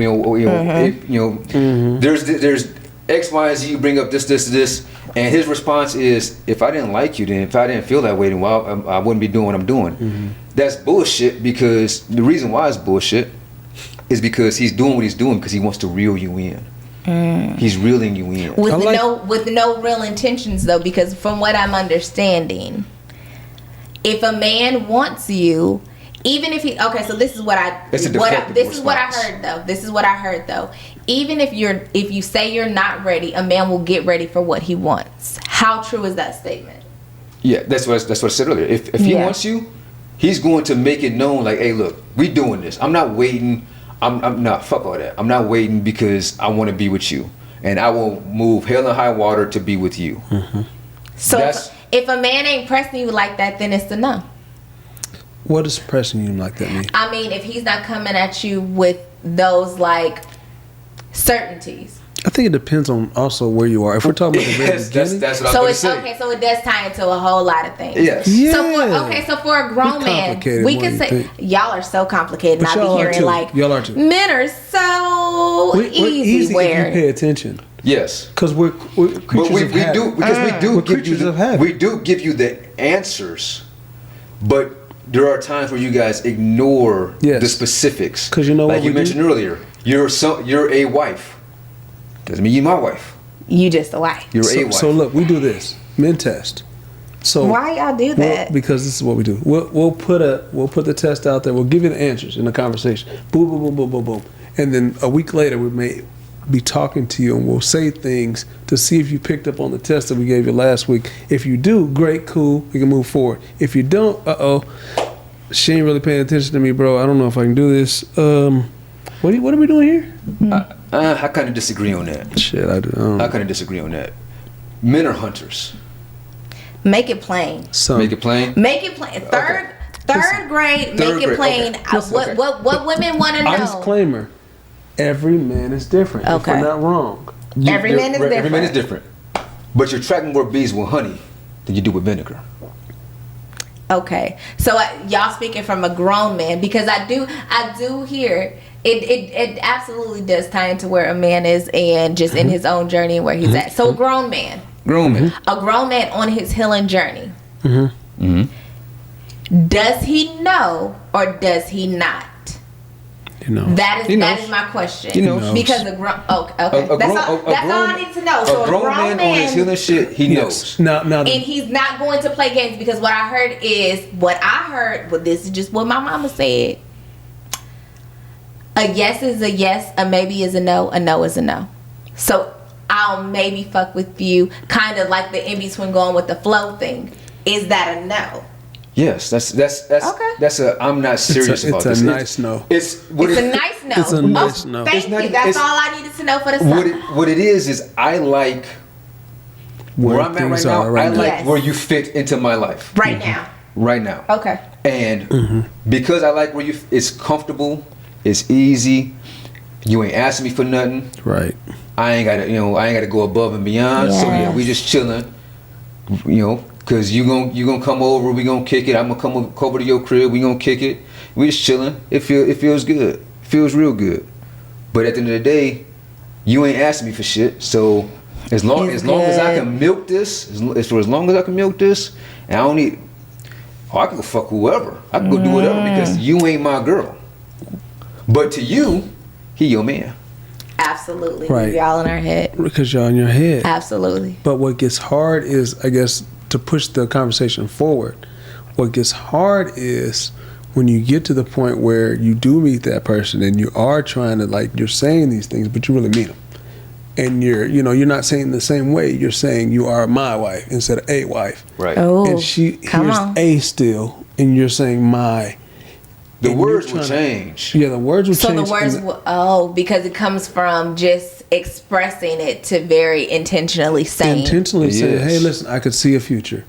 There's X, Y, and Z. You bring up this, and his response is, if I didn't like you, then if I didn't feel that way, then I wouldn't be doing what I'm doing. That's bullshit. Because the reason why it's bullshit is because he's doing what he's doing because he wants to reel you in. He's reeling you in with no real intentions though. Because from what I'm understanding, if a man wants you, even if he so this is what I heard though. Even if you say you're not ready, a man will get ready for what he wants. How true is that statement? Yeah, that's what I said earlier. If he wants you, he's going to make it known like, hey, look, we doing this. I'm not waiting. I'm not, fuck all that. I'm not waiting because I want to be with you, and I will move hell and high water to be with you. So if a man ain't pressing you like that, then it's a no. What does pressing you like that mean? I mean, if he's not coming at you with those like certainties. I think it depends on also where you are. If we're talking about the very beginning, that's what I was going to say. Okay, so it does tie into a whole lot of things. Yes. Yeah. So for a grown man, we can say y'all are so complicated. And I be hearing like y'all are too. Men are so easy. Where if you pay attention. Yes, because we're creatures of habit. We do give you the answers, but there are times where you guys ignore the specifics. Because you know what you mentioned earlier, you're a wife. Doesn't mean you're my wife. You just a wife. You're a wife. So look, we do this men test. So why y'all do that? Well, because this is what we do. We'll put the test out there. We'll give you the answers in the conversation. Boom, boom, boom, boom, boom, boom. And then a week later, we may be talking to you and we'll say things to see if you picked up on the test that we gave you last week. If you do, great, cool, we can move forward. If you don't, she ain't really paying attention to me, bro. I don't know if I can do this. What are we doing here? I kind of disagree on that. Shit, I do. I kind of disagree on that. Men are hunters. Make it plain. Make it plain. Make it plain. Third grade. Make it plain. Okay. What women want to know. Disclaimer: every man is different. Okay. If we're not wrong. Every man is different. But you're attracting more bees with honey than you do with vinegar. Okay, so y'all speaking from a grown man, because I do hear it absolutely does tie into where a man is and just in his own journey and where he's at. So a grown man on his healing journey. Does he know or does he not? You know. That is my question. He knows. Because that's all I need to know. So a grown man on his healing shit, he knows. No. And he's not going to play games, because what I heard, this is just what my mama said. A yes is a yes, a maybe is a no is a no. So I'll maybe fuck with you, kind of like the in between going with the flow thing. Is that a no? Yes, that's okay. That's a I'm not serious about this. It's a nice no. It's a nice no. It's a nice no. Thank you. That's all I needed to know for the summer. What it is I like where I'm at right now. I like where you fit into my life. Right now. Right now. Okay. And because I like where it's comfortable, it's easy. You ain't asking me for nothing. Right. I ain't gotta go above and beyond. Yes. So yeah, we just chilling. Cause you gonna come over, we gonna kick it. I'm gonna come over to your crib, we gonna kick it. We just chilling. It feels good. It feels real good. But at the end of the day, you ain't asking me for shit. So As long as I can milk this, for as long as I can milk this, and I don't need. Oh, I can go fuck whoever. I can go do whatever because you ain't my girl. But to you, he your man. Absolutely. Right. Y'all in our head. Because y'all in your head. Absolutely. But what gets hard is, I guess, to push the conversation forward, what gets hard is when you get to the point where you do meet that person and you are trying to, like, you're saying these things, but you really mean them. And you're not saying the same way. You're saying you are my wife instead of a wife. Right. Oh, And she come hears on. a still, and you're saying my. The And words you're will trying change. Yeah, the words will So change. the words because it comes from just expressing it to very intentionally saying. Intentionally saying, Yes. hey, listen, I could see a future.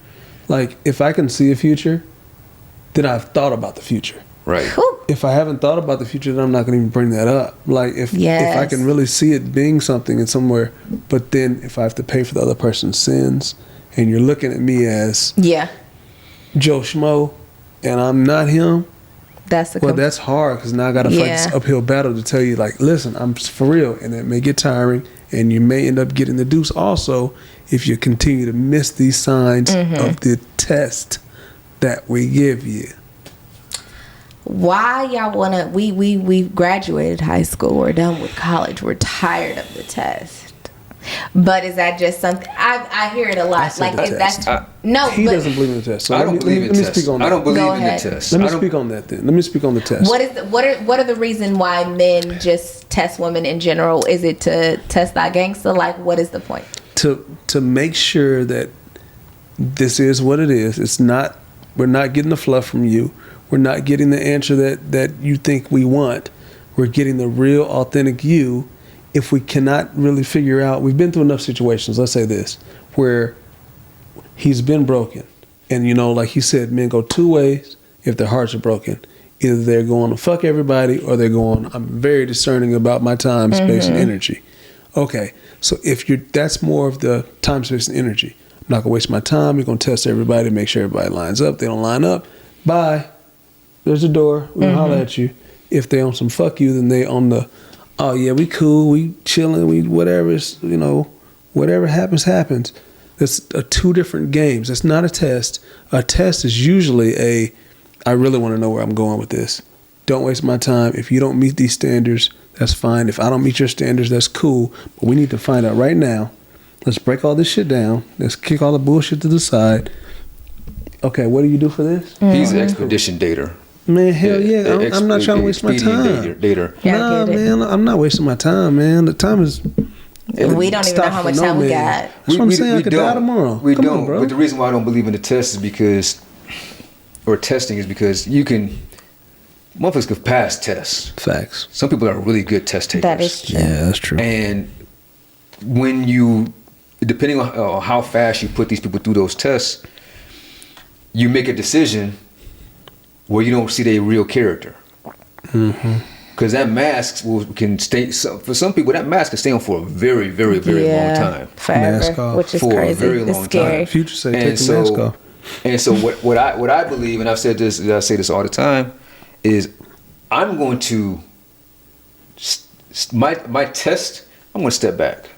Like, if I can see a future, then I've thought about the future. Right. Whew. If I haven't thought about the future, then I'm not going to even bring that up. Like, if I Yes. can really see it being something in somewhere, but then if I have to pay for the other person's sins, and you're looking at me as Yeah. Joe Schmo, and I'm not him, That's the well, that's hard because now I got to fight this Yeah. uphill battle to tell you, like, listen, I'm for real, and it may get tiring, and you may end up getting the deuce also if you continue to miss these signs of the test that we give you. why y'all wanna we graduated high school, we're done with college, we're tired of the test. But is that just something I hear it a I lot? said Like, the is test. that no? He but doesn't believe in the test. So I don't believe in let me tests. speak on that. I don't believe Go in the ahead. test. Let me I don't- speak on that then. Let me speak on the test. what are the reason why men just test women in general? Is it to test that gangster? Like, what is the point? To make sure that this is what it is. It's not. We're not getting the fluff from you. We're not getting the answer that you think we want. We're getting the real, authentic you. If we cannot really figure out, we've been through enough situations. Let's say this, where he's been broken, and like he said, men go two ways if their hearts are broken. Either they're going to fuck everybody, or they're going, I'm very discerning about my time, space, and energy. Okay, so if that's more of the time, space, and energy. I'm not gonna waste my time. We're gonna test everybody, make sure everybody lines up. They don't line up. Bye. There's a door. We'll holler at you. If they on some fuck you, then they on the, oh yeah, we cool, we chilling, we whatever. It's, whatever happens. That's two different games. It's not a test. A test is usually I really want to know where I'm going with this. Don't waste my time. If you don't meet these standards, that's fine. If I don't meet your standards, that's cool. But we need to find out right now. Let's break all this shit down. Let's kick all the bullshit to the side. Okay, what do you do for this? He's an expedition dater. Man, hell yeah. I'm not trying to waste my time. Dater. Yeah, I Nah, get it. man, I'm not wasting my time, man. The time is. We don't even know how much time we got. That's what I'm saying. I could die tomorrow. We Come don't. on, bro. But the reason why I don't believe in the test is because, or testing is because motherfuckers can pass tests. Facts. Some people are really good test takers. That is true. Yeah, that's true. And when depending on how fast you put these people through those tests, you make a decision where you don't see their real character. Because that mask can stay. For some people, that mask can stay on for a very, very, very long time. Mask Forever, off. which is For a crazy. very It's long scary. time. Future say take the mask off. And so what I believe, and I've said this, I say this all the time, is I'm going to my test. I'm going to step back.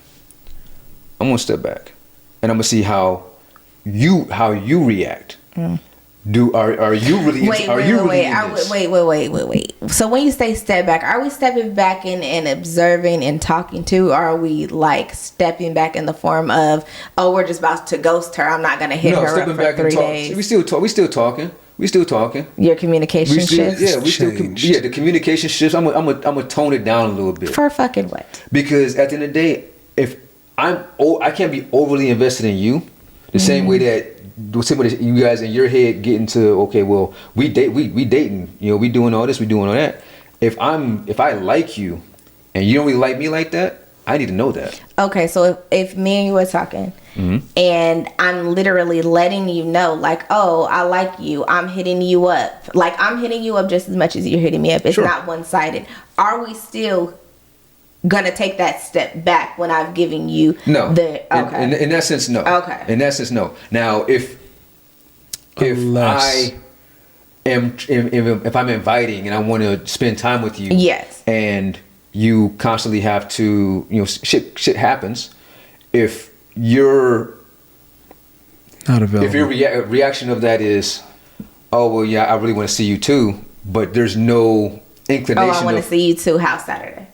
I'm going to step back, and I'm going to see how you react. Are you really? Wait. So when you say step back, are we stepping back and observing and talking to, or are we like stepping back in the form of, oh, we're just about to ghost her, I'm not gonna hit her up for 3 days? We still talking. Your communication shifts? Yeah, the communication shifts. I'm gonna tone it down a little bit. For fucking what? Because at the end of the day, if I can't be overly invested in you, the same way that you guys in your head get into, okay, well, we dating, we doing all this, we doing all that. If I like you and you don't really like me like that, I need to know that. Okay, so if me and you were talking and I'm literally letting you know, like, oh, I like you, I'm hitting you up. Like, I'm hitting you up just as much as you're hitting me up. It's not one-sided. Are we still gonna take that step back when I've given you okay. In that sense, no. Okay. In that sense, no. Now, if I'm inviting and I want to spend time with you, yes, and you constantly have to, shit happens. if your Not available. if your reaction of that is, oh well, yeah, I really want to see you too, but there's no inclination. Oh, I want to see you too. House Saturday.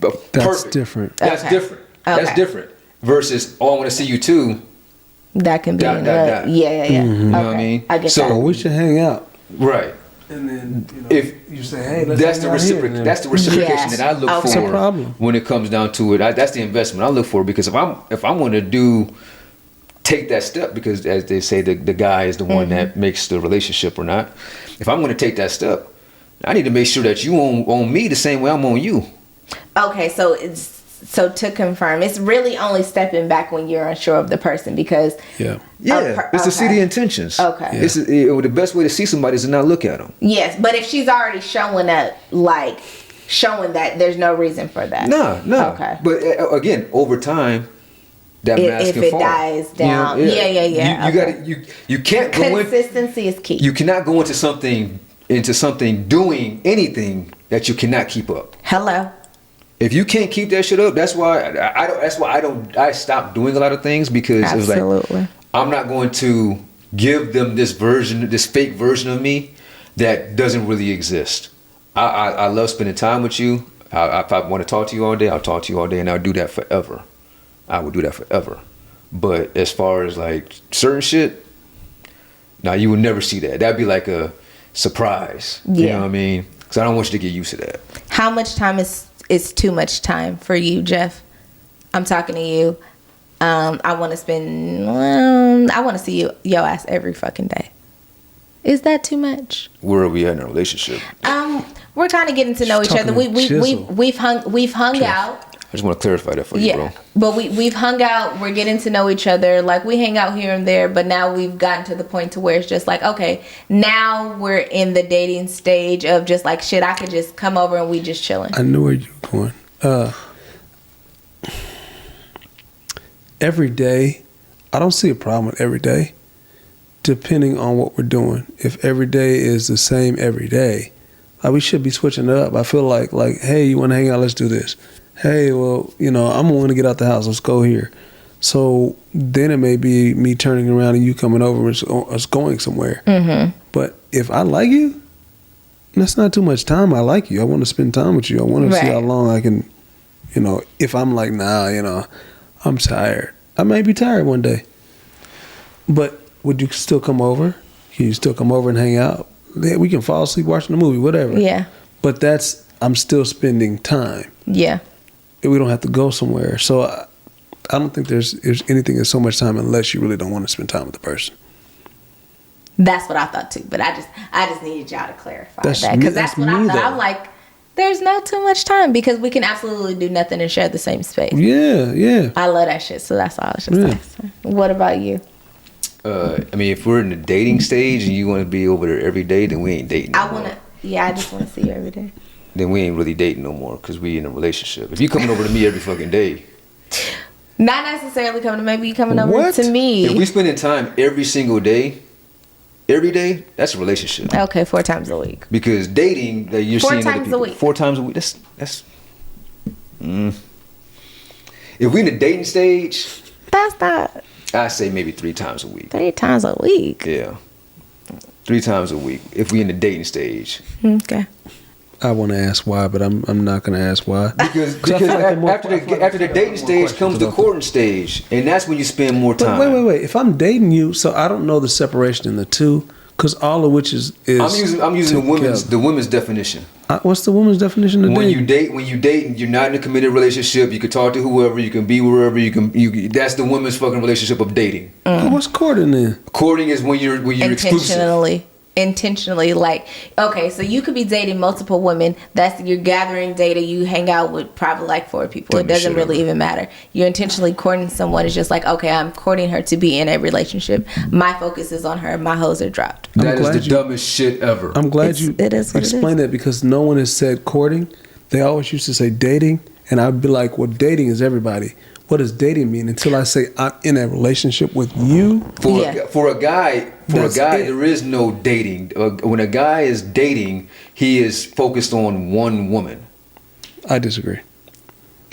That's different. That's Okay. different. That's Okay. different. Versus, oh, I want to see you too. That can be Dot, dot, dot. Yeah. You know what I mean? I get So- Oh, that. we should hang out. Right. And then If you say, hey, let's that's hang the out here, reciprocation. and That's the reciprocation Yes. that I look Okay. for. It's a problem. When it comes down to it. That's the investment I look for, because if I'm going to take that step, because as they say, the guy is the one that makes the relationship or not. If I'm going to take that step, I need to make sure that you on me the same way I'm on you. Okay, so to confirm, it's really only stepping back when you're unsure of the person, because Yeah. Yeah, it's to see okay. the intentions. Okay. It's the best way to see somebody is to not look at them. yes, but if she's already showing up, like showing that, there's no reason for that. No. Okay. But again, over time, that mask If can it fall. dies down, You know, yeah. You Okay. gotta you can't go in. Consistency is key. You cannot go into something doing anything that you cannot keep up. Hello. If you can't keep that shit up, that's why I stopped doing a lot of things, because it was Absolutely. like, I'm not going to give them this fake version of me that doesn't really exist. I love spending time with you. If I want to talk to you all day, I'll talk to you all day, and I'll do that forever. I would do that forever. But as far as like certain shit, now you would never see that. That'd be like a surprise. You Yeah. know what I mean? Because I don't want you to get used to that. How much time is too much time for you, Jeff? I'm talking to you. I want to spend. I want to see your ass every fucking day. Is that too much? Where are we at in a relationship? We're kind of getting to know She's each other. talking chisel. We've hung out. I just want to clarify that for you, bro. But we've hung out. We're getting to know each other. Like, we hang out here and there, but now we've gotten to the point to where it's just like, okay, now we're in the dating stage of just like, shit, I could just come over and we just chilling. I knew where you were going. Every day, I don't see a problem with every day, depending on what we're doing. If every day is the same every day, we should be switching it up. I feel like, hey, you want to hang out? Let's do this. Hey, well, I'm going to get out the house. Let's go here. So then it may be me turning around and you coming over and us going somewhere. Mm-hmm. But if I like you, that's not too much time. I like you. I want to spend time with you. I want to see how long I can, if I'm like, nah, I'm tired. I may be tired one day. But would you still come over? Can you still come over and hang out? Yeah, we can fall asleep watching a movie, whatever. Yeah. But I'm still spending time. Yeah. We don't have to go somewhere. So I don't think there's anything that's so much time unless you really don't want to spend time with the person. That's what I thought too. But I just needed y'all to clarify That's that, me- because that's that's what I me, thought. though. I'm like, there's not too much time because we can absolutely do nothing and share the same space. Yeah. I love that shit. So that's all I was just asking. What about you? If we're in the dating stage and you want to be over there every day, then we ain't dating. I just want to see you every day. Then we ain't really dating no more, because we in a relationship. If you coming over to me every fucking day, Not necessarily coming to, maybe you coming over What? to me. if we spending time every single day, every day, that's a relationship. Okay, 4 times a week. Because dating that you're 4 seeing other times a people, week. 4 times a week. That's. If we in the dating stage, That's not I say maybe 3 times a week. 3 times a week. Yeah, 3 times a week. If we in the dating stage, Okay. I want to ask why, but I'm not going to ask why. because I feel like after the dating stage comes the courting stage, and that's when you spend more time. But wait. If I'm dating you, so I don't know the separation in the two, because all of which is I'm using together. the women's definition. What's the woman's definition of When dating? you date, and you're not in a committed relationship. You can talk to whoever, you can be wherever, that's the women's fucking relationship of dating. What's courting then? Courting is when you're exclusive. Intentionally, like, okay, so you could be dating multiple women. You're gathering data. You hang out with probably like 4 people. It doesn't really even matter. You're intentionally courting someone. It's just like, okay, I'm courting her to be in a relationship. My focus is on her. My hoes are dropped. That is the dumbest shit ever. I'm glad you It is what it explained is. that, because no one has said courting. They always used to say dating, and I'd be like, well, dating is everybody. What does dating mean? Until I say I'm in a relationship with you. For a guy, That's it. there is no dating. When a guy is dating, he is focused on one woman. I disagree.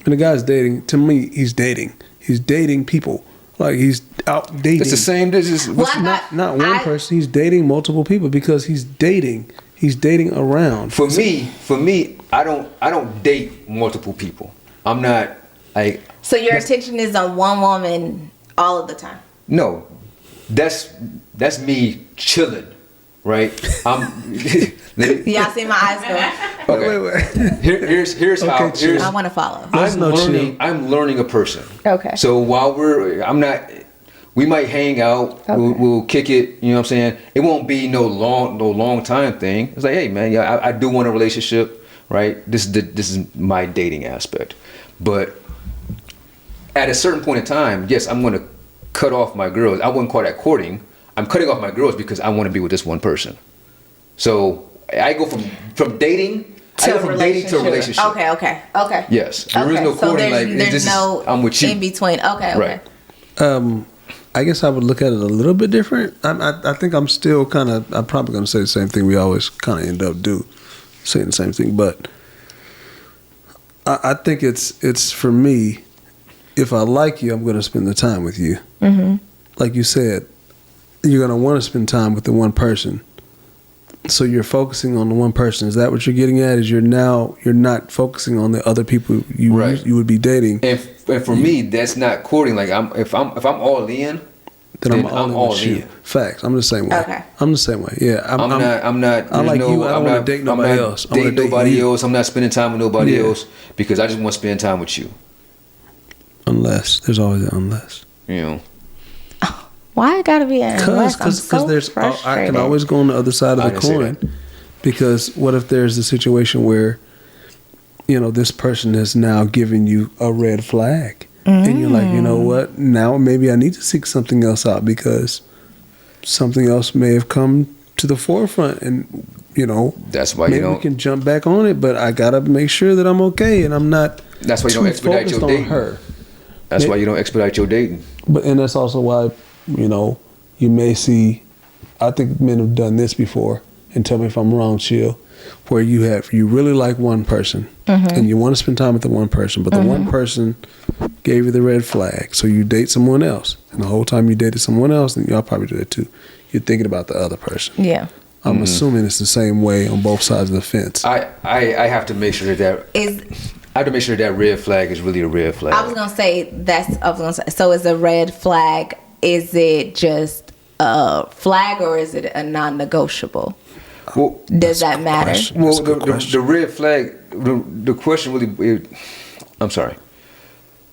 And the guy's dating. To me, he's dating. He's dating people. Like he's out dating. It's the same. This is not one person. He's dating multiple people because he's dating. He's dating around. For me, I don't date multiple people. I'm not like. So your attention is on one woman all of the time. No, that's me chilling, right? Y'all see my eyes go. Okay. Wait. Here's how. Okay, chill. Here's, I want to follow. I'm learning a person. Okay. So while we might hang out. Okay. We'll kick it. You know what I'm saying? It won't be no long time thing. It's like, hey man, yeah, I do want a relationship, right? This is my dating aspect, but at a certain point in time, yes, I'm going to cut off my girls. I wouldn't call that courting. I'm cutting off my girls because I want to be with this one person. So I go from dating. I go from dating to a relationship. Okay. Yes, there is no courting. So there's no I'm with you in between. Okay. Right. I guess I would look at it a little bit different. I think I'm still kind of. I'm probably going to say the same thing we always kind of end up saying the same thing. But I think it's for me. If I like you, I'm going to spend the time with you. Mm-hmm. Like you said, you're going to want to spend time with the one person. So you're focusing on the one person. Is that what you're getting at? Is you're not focusing on the other people you would be dating? And for me, that's not courting. Like if I'm all in, then I'm all in. Facts. I'm the same way. Okay. I'm the same way. Yeah. I'm not. I like you. I don't want to date nobody else. I'm not dating nobody else. I'm not spending time with nobody else because I just want to spend time with you. Unless there's always an unless. You know. Why it gotta be an unless? Because there's I can always go on the other side of the coin. Because what if there's a situation where, this person has now given you a red flag, and you're like, you know what? Now maybe I need to seek something else out because something else may have come to the forefront, and that's why maybe we can jump back on it. But I gotta make sure that I'm okay, and I'm not. That's why you don't expedite your dating. That's why you don't expedite your dating. And that's also why, you may see, I think men have done this before, and tell me if I'm wrong, Chill, where you really like one person, and you want to spend time with the one person, but the one person gave you the red flag, so you date someone else, and the whole time you dated someone else, and y'all probably do that too, you're thinking about the other person. Yeah. I'm assuming it's the same way on both sides of the fence. I have to make sure that I have to make sure that red flag is really a red flag. I was gonna say so is a red flag, is it just a flag or is it a non-negotiable? Well, does that matter? Well, the red flag, the question really, I'm sorry.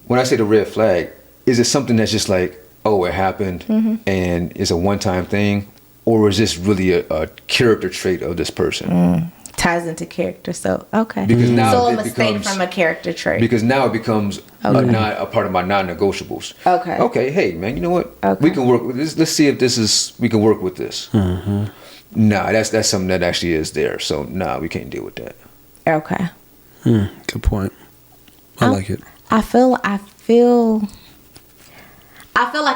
When I say the red flag, is it something that's just like, oh, it happened and it's a one-time thing? Or is this really a character trait of this person? Ties into character, so okay. Because now so a mistake from a character trait. Because now it becomes a part of my non-negotiables. Okay. Okay. Hey, man, you know what? Okay. We can work with this. Let's see if we can work with this. Nah, that's something that actually is there. So we can't deal with that. Okay. Good point. I like it. I feel like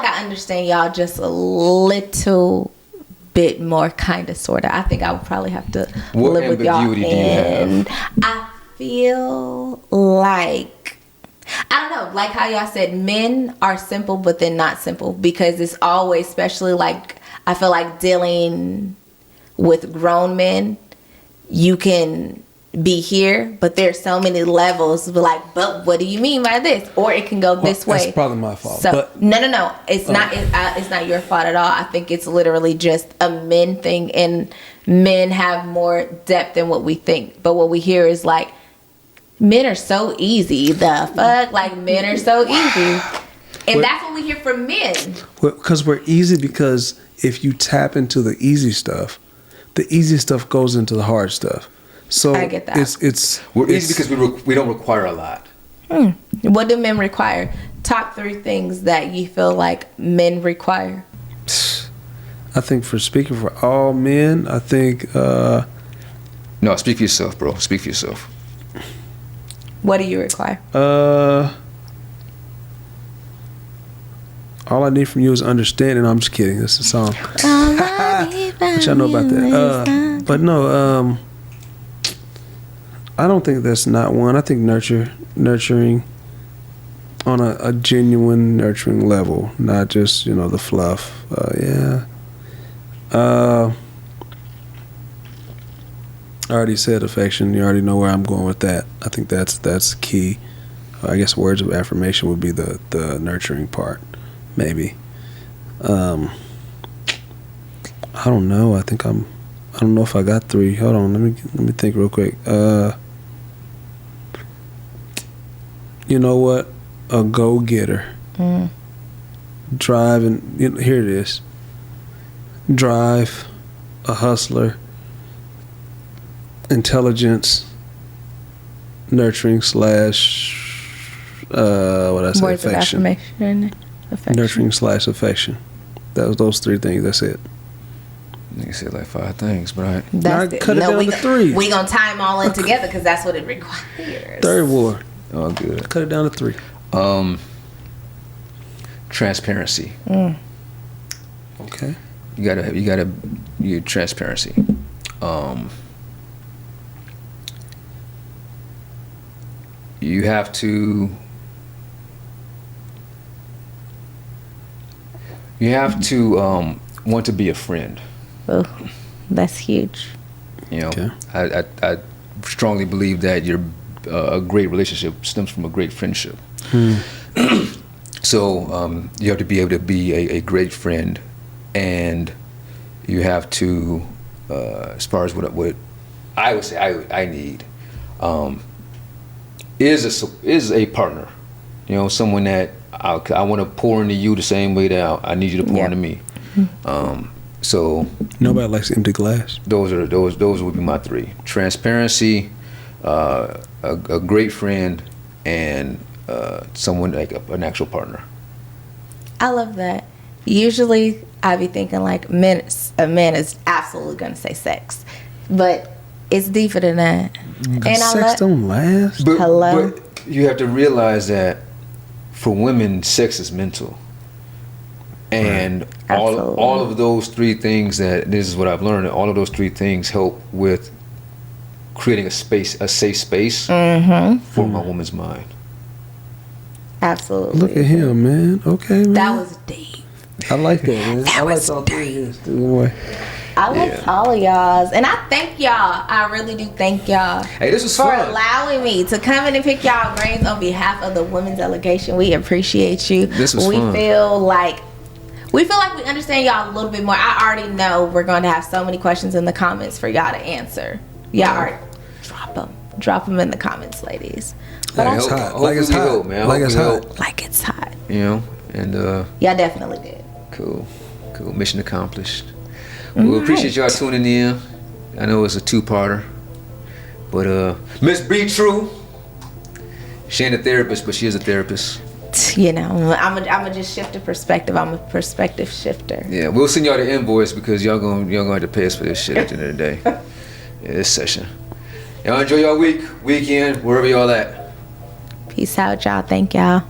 I understand y'all just a little bit more, kind of, sort of. I think I would probably have to live with y'all. What ambiguity do you have? I feel like, I don't know, like how y'all said, men are simple, but they're not simple because it's always, especially like, I feel like dealing with grown men, you can be here, but there's so many levels. But what do you mean by this? Or it can go this way. That's probably my fault. So no, it's not. It's not your fault at all. I think it's literally just a men thing, and men have more depth than what we think. But what we hear is like, men are so easy. The fuck, like men are so easy, and that's what we hear from men. Because we're easy. Because if you tap into the easy stuff, the easy stuff goes into the hard stuff. So I get that. We're easy because we don't require a lot. What do men require? Top 3 things that you feel like men require. I think speaking for all men, I think. No, speak for yourself, bro. Speak for yourself. What do you require? All I need from you is understanding. I'm just kidding. That's a song. Which I know about that. But no. I don't think that's not one. I think nurturing. on a genuine nurturing level, not just, you know, the fluff. I already said affection. You already know where I'm going with that. I think that's key. I guess words of affirmation would be the nurturing part, maybe. I don't know. I don't know if I got 3. Hold on. Let me think real quick. You know what? A go-getter. Drive, and here it is. Drive, a hustler, intelligence, nurturing / what I say, Words affection. of affirmation. Nurturing / affection. Those 3 things. That's it. Nigga said like 5 things, but That's cut it down to 3. We gonna tie them all in together because that's what it requires. Third war. all good. Cut it down to 3. Transparency. Okay. You gotta transparency. You have to want to be a friend. Oh, that's huge. You know, Okay. I strongly believe that a great relationship stems from a great friendship. So you have to be able to be a great friend, and you have to, as far as what I would say I need, is a partner. You know, someone that I want to pour into you the same way that I need you to pour into me. So Nobody likes empty glass. those would be my 3: transparency, a great friend, and someone like an actual partner. I love that. Usually, I be thinking like a man is absolutely gonna say sex, but it's deeper than that. And Sex don't last. Hello? But you have to realize that for women, sex is mental. And all of those 3 things, that this is what I've learned, all of those 3 things help with creating a safe space for my woman's mind. Absolutely. Look at him, man. Okay, man. That was deep. I like that, man. That I like was all 3 of his, too, anyway. I like all of y'all's, and I thank y'all. I really do thank y'all. Hey, this was for fun. allowing me to come in and pick y'all brains on behalf of the women's delegation. We appreciate you. This was we fun. feel like we understand y'all a little bit more. I already know we're going to have so many questions in the comments for y'all to answer. Y'all already drop them in the comments, ladies. But Like it's hot. Like it's hot. man. Like it's hot. like it's hot. You know, and Y'all definitely did. cool. Mission accomplished. We appreciate y'all tuning in. I know it's a 2-parter, but Miss B True, she ain't a therapist, but she is a therapist. You know, I'm just shift the perspective. I'm a perspective shifter. Yeah, we'll send y'all the invoice because y'all gonna have to pay us for this shit at the end of the day. Yeah, this session. Y'all enjoy y'all weekend, wherever y'all at. Peace out, y'all. Thank y'all.